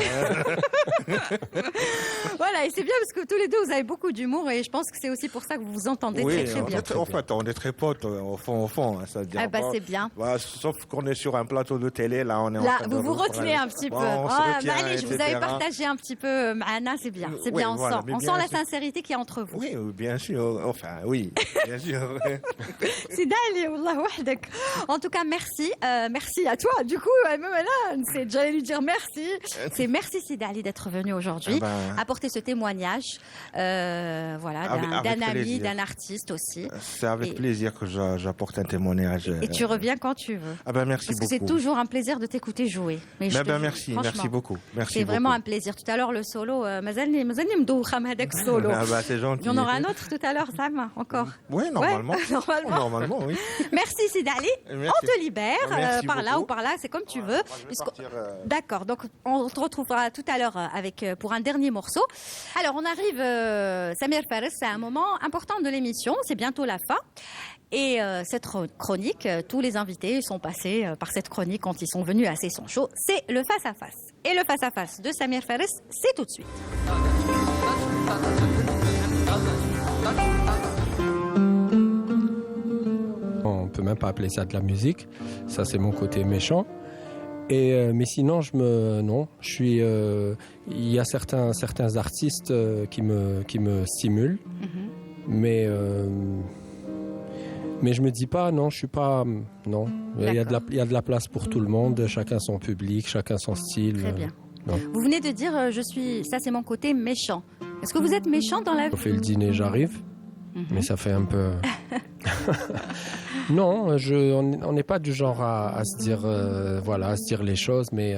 Voilà, et c'est bien parce que tous les deux, vous avez beaucoup d'humour et je pense que c'est aussi pour ça que vous vous entendez très très bien. En fait, on est très potes au fond. Hein, ça veut dire Ah bah pas- c'est bien. Voilà, sauf qu'on est sur un plateau de télé, là, on est en Là, train de vous vous retenez reprendre. un petit peu. Bon, on se Ah, retient, bah allez, je vous etc. avais partagé un petit peu Maana, c'est bien. C'est Oui, bien, voilà, mais on bien sent la sûr. sincérité qui est entre vous. Oui, bien sûr. Enfin, oui, bien sûr. C'est Dali, wallah, wahdak. En tout cas, merci. Merci à toi. Du coup, même là, j'allais lui dire merci. C'est merci Sidali d'être venu aujourd'hui, Ah ben. apporter ce témoignage, voilà, Avec d'un ami, plaisir. d'un artiste aussi. C'est avec Et- plaisir que j'apporte un témoignage. Et tu reviens quand tu veux. Ah ben merci Parce que beaucoup. c'est toujours un plaisir de t'écouter jouer. Mais je Ben, te ben, jure, merci franchement, beaucoup. Merci C'est vraiment un beaucoup. plaisir. Tout à l'heure, le solo, mazalni mdoucha ma hadak solo. Ah ben, c'est gentil. Il y en aura un autre tout à l'heure, Sam, encore. Oui, normalement. Ouais, normalement. Normalement, oui. Merci Sidali. Merci. On te libère Merci par là beaucoup. ou par là, c'est comme tu veux. Je vais Puisqu'on- partir, D'accord, donc on se retrouvera tout à l'heure pour un dernier morceau. Alors on arrive, Samir Fares, c'est un moment important de l'émission, c'est bientôt la fin. Et cette chronique, tous les invités sont passés par cette chronique quand ils sont venus à Session Show, c'est le face-à-face. Et le face-à-face de Samir Fares, c'est tout de suite. On peut même pas appeler ça de la musique. Ça, c'est mon côté méchant. Et mais sinon, je suis. Il y a certains artistes qui me stimulent, mais je me dis pas non, je suis pas non. Il y a de la place pour tout le monde, chacun son public, chacun son style. Très bien. non. Vous venez de dire, ça c'est mon côté méchant. Est-ce que vous êtes méchant dans la vie? On fait le dîner, j'arrive, mais ça fait un peu. Non, on n'est pas du genre à se dire, voilà, à se dire les choses, mais.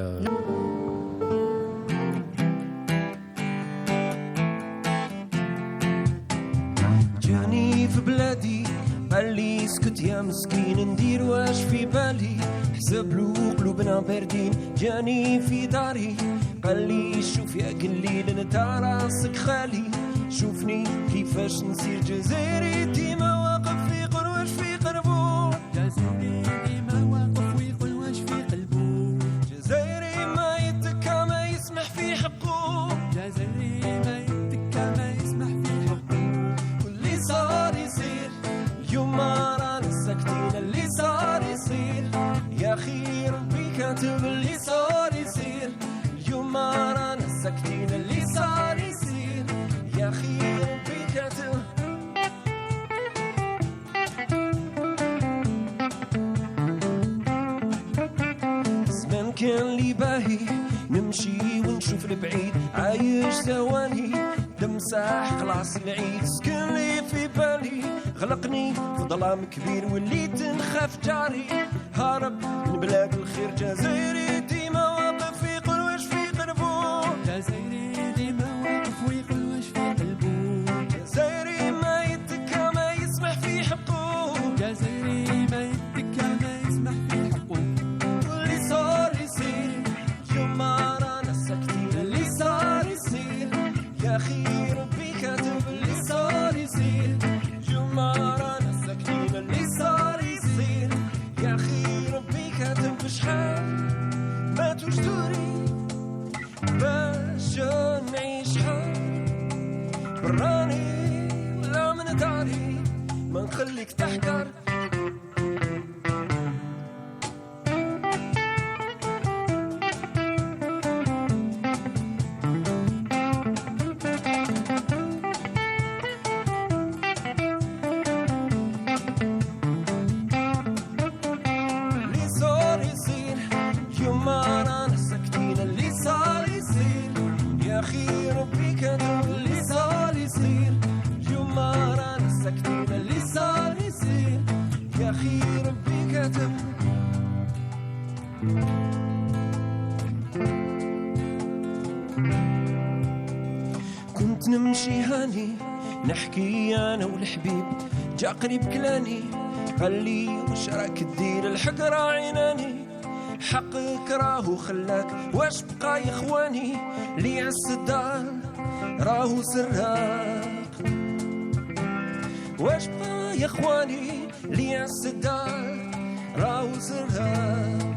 جاني في بلادي قال لي اسكت يا مسكين ندير واش في بالي حسب له قلوبنا باردين جاني في داري قال لي شوف يا قليل انت راسك خالي شوفني كيفاش نسير جزائري ديما واقف في قروش في قلبو جزائري ديما واقف في قروش في قلبو جزائري ما يتكا ما يسمح في حقه جزائري ما يتكا ما يسمح في حقه واللي صار يصير اليوم ما رانا ساكتين اللي صار يصير يا اخي ربي كاتب اللي صار يصير اليوم ما رانا ساكتين اللي صار يصير يا اخي ربي كاتب زمان كان لي باهي نمشي ونشوف البعيد عايش ثواني دم ساح خلاص العيد سكن لي في بالي غلقني في ظلام كبير وليت نخاف جاري هارب من بلاد الخير جزائري ديما واقف يقول واش في قلبو جزائري ديما واقف ويقول واش في قلبو جزائري ما يتكى ما يسمح في حقه جزائري ما يتكى ما يسمح في حقه واللي صار يصير يوم ما رانا ساكتين اللي صار يصير يا اخي ربي كاتب اللي صار يصير يوم ما رانا ساكتين اللي صار يصير يا اخي ربي كاتب شحال ماتوا جدوري باش نعيش حال براني ولا من داري ما نخليك تحكر اللي صار يصير يوم ما رانا ساكتين اللي صار يصير يا اخي ربي كاتب اللي صار يصير يوم ما رانا ساكتين اللي صار يصير يا اخي ربي كاتب كنت نمشي هاني نحكي انا والحبيب جا قريب كلاني قال لي وش راك دير الحقرة عيناني حقك راهو خلاك واش بقى يا اخواني لي عز الدار راهو سراق واش بقى يا اخواني لي عز الدار راهو سراق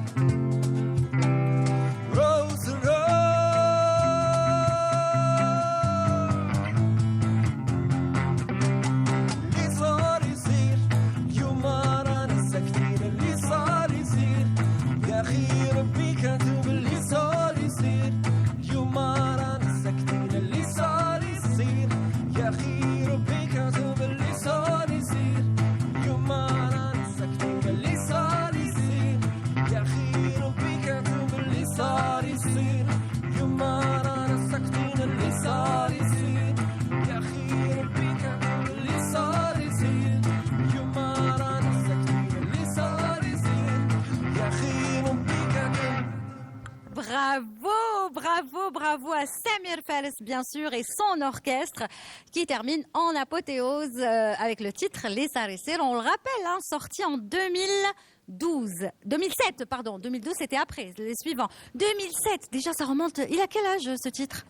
راهو سراق اللي صار يصير يوم ما رانا ساكتين اللي صار يصير يا اخي ربي كاتب اللي صار يصير يوم ما رانا ساكتين اللي صار يصير يا اخي ربي كاتب اللي صار يصير يوم ما رانا ساكتين اللي صار يصير يا اخي ربي كاتب اللي صار يصير يوم ما رانا ساكتين اللي صار يصير يا اخي ربي كاتب اللي صار يصير يوم ما رانا ساكتين اللي صار يصير يا اخي ربي كاتب Bravo, bravo, bravo à Samir Fares, bien sûr, et son orchestre qui termine en apothéose avec le titre Les Saressés. On le rappelle, hein, sorti en 2007, pardon. 2012, c'était après, les suivants. 2007, déjà, ça remonte. Il a quel âge, ce titre?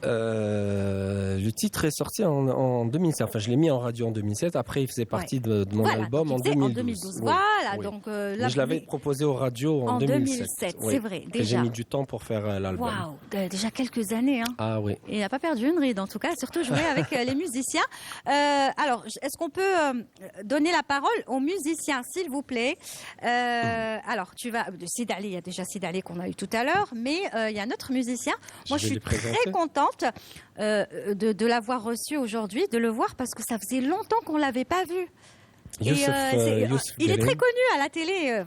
Le titre est sorti en 2007. Enfin, je l'ai mis en radio en 2007. Après, il faisait partie de mon album en 2012. Voilà, Oui. donc Mais je l'avais proposé aux radios en 2007. C'est vrai, Et déjà. j'ai mis du temps pour faire l'album. Waouh, déjà quelques années. Hein. Ah oui. Et il n'a pas perdu une ride, en tout cas, surtout jouer avec les musiciens. Alors, est-ce qu'on peut donner la parole aux musiciens, s'il vous plaît? Alors, tu vas... Sidali, il y a déjà Sidali qu'on a eu tout à l'heure, mais il y a un autre musicien. Moi, je suis très contente de l'avoir reçu aujourd'hui, de le voir, parce que ça faisait longtemps qu'on ne l'avait pas vu. Youssef il est très connu à la télé.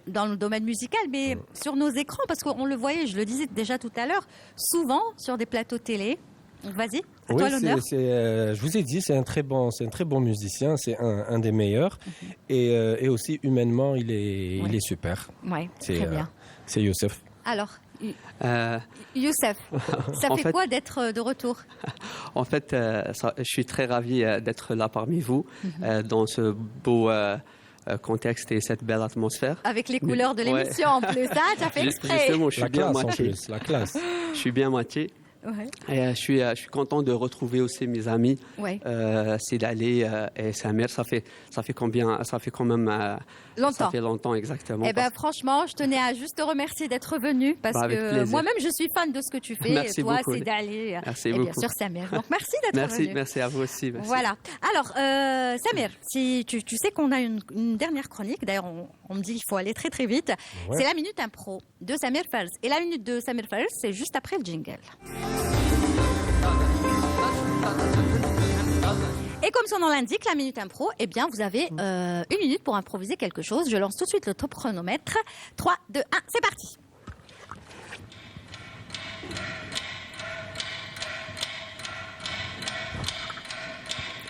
Dans le domaine musical, mais sur nos écrans, parce qu'on le voyait, je le disais déjà tout à l'heure, souvent sur des plateaux télé. Donc vas-y, à toi l'honneur. Je vous ai dit, c'est un très bon musicien, c'est un des meilleurs, et aussi humainement, il est super. Ouais, très bien. C'est Youssef. Alors, Youssef, ça fait quoi d'être de retour? En fait, je suis très ravi d'être là parmi vous, dans ce beau contexte et cette belle atmosphère. Avec les couleurs de l'émission en plus, hein, tu as fait exprès. Justement, je suis bien moitié. La classe. Je suis bien moitié. Ouais. Et je suis content de retrouver aussi mes amis, Sidali et Samir. Ça fait quand même longtemps. Ça fait longtemps exactement. Eh ben franchement, je tenais à juste te remercier d'être venu parce que moi-même je suis fan de ce que tu fais. Merci toi, beaucoup. Sidali Merci et beaucoup. bien sûr Samir. Donc merci d'être venu. Merci à vous aussi. Merci. Voilà. Alors Samir, si tu sais qu'on a une dernière chronique. D'ailleurs, on me dit qu'il faut aller très très vite. Ouais. C'est la minute impro de Samir Fares. Et la minute de Samir Fares, c'est juste après le jingle. Et comme son nom l'indique, la minute impro, eh bien, vous avez une minute pour improviser quelque chose. Je lance tout de suite le top chronomètre. 3, 2, 1, c'est parti.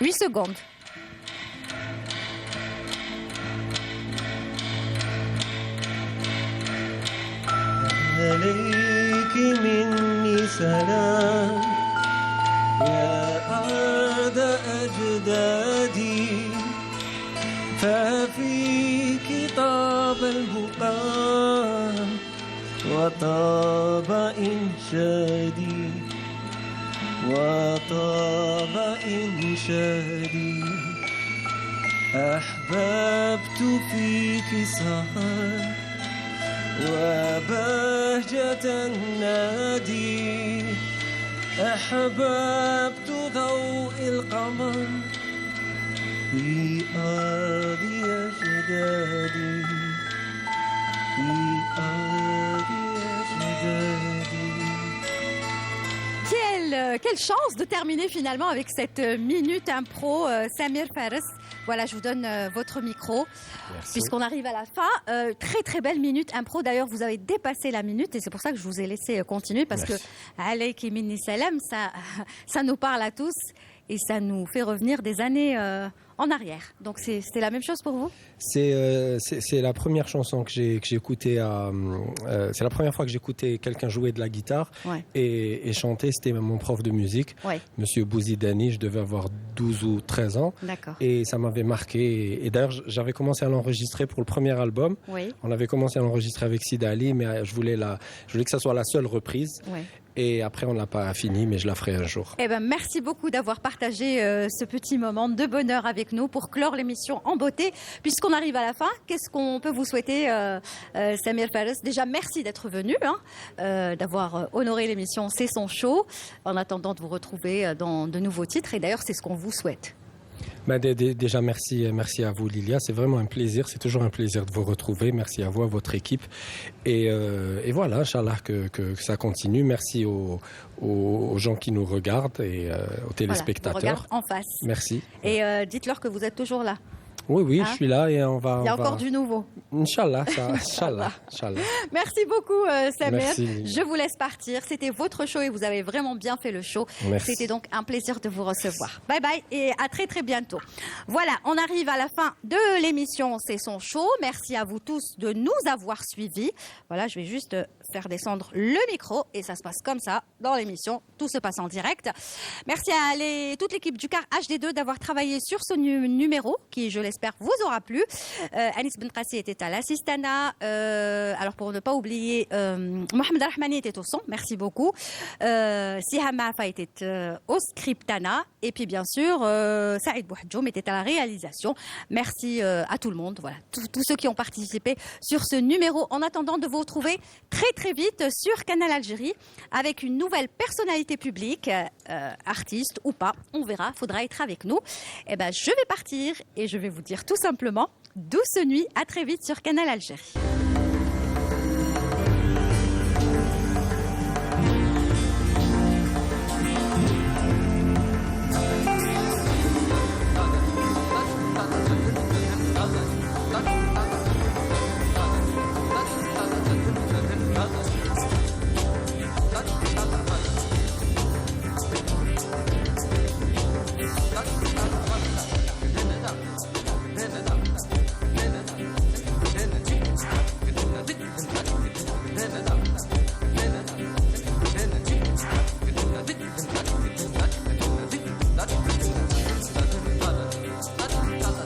« 8 secondes. عليك مني سلام يا أرض أجدادي ففيك طاب البقاء وطاب إنشادي وطاب إنشادي أحببت فيك سهر وبهجة النادي أحببت ضوء القمر في أرض أجدادي في أرض أجدادي. Quelle chance de terminer finalement avec cette minute impro, Samir Fares. Voilà, je vous donne votre micro. Merci. Puisqu'on arrive à la fin. Très très belle minute impro. D'ailleurs, vous avez dépassé la minute et c'est pour ça que je vous ai laissé continuer parce Merci. que Alayki minni salam, ça nous parle à tous et ça nous fait revenir des années en arrière. Donc c'était la même chose pour vous? C'est la première chanson que j'ai écoutée. C'est la première fois que j'écoutais quelqu'un jouer de la guitare et chanter. C'était mon prof de musique, Monsieur Bouzidani. Je devais avoir 12 ou 13 ans. D'accord. Et ça m'avait marqué. Et d'ailleurs, j'avais commencé à l'enregistrer pour le premier album. Oui. On avait commencé à l'enregistrer avec Sid Ali, mais je voulais que ça soit la seule reprise. Oui. Et après, on ne l'a pas fini, mais je la ferai un jour. Eh ben, merci beaucoup d'avoir partagé ce petit moment de bonheur avec nous pour clore l'émission en beauté. Puisqu'on arrive à la fin, qu'est-ce qu'on peut vous souhaiter, Samir Fares? Déjà, merci d'être venu, d'avoir honoré l'émission C'est son show, en attendant de vous retrouver dans de nouveaux titres. Et d'ailleurs, c'est ce qu'on vous souhaite. Déjà, merci à vous, Lilia. C'est vraiment un plaisir. C'est toujours un plaisir de vous retrouver. Merci à vous, à votre équipe. Et voilà, Inch'Allah, que ça continue. Merci aux gens qui nous regardent et aux téléspectateurs. Voilà, regarde en face. Merci. Et dites-leur que vous êtes toujours là. Oui, je suis là et on va... Il y a encore du nouveau. Inch'Allah, Inch'Allah. Merci beaucoup, Samir. Merci. Je vous laisse partir. C'était votre show et vous avez vraiment bien fait le show. Merci. C'était donc un plaisir de vous recevoir. Bye bye et à très très bientôt. Voilà, on arrive à la fin de l'émission C'est son show. Merci à vous tous de nous avoir suivis. Voilà, je vais juste faire descendre le micro et ça se passe comme ça dans l'émission. Tout se passe en direct. Merci à toute l'équipe du CAR HD2 d'avoir travaillé sur ce numéro qui, je l'espère, vous aura plu. Anis Benqassi était à l'assistana. Alors pour ne pas oublier, Mohamed Rahmani était au son. Merci beaucoup. Siham Maafa était au scriptana. Et puis bien sûr, Saïd Bouhadjoum était à la réalisation. Merci à tout le monde. Voilà, tous ceux qui ont participé sur ce numéro. En attendant de vous retrouver très très vite sur Canal Algérie avec une nouvelle personnalité publique, artiste ou pas, on verra. Faudra être avec nous. Eh ben, je vais partir et je vais vous dire tout simplement douce nuit. À très vite sur Canal Algérie.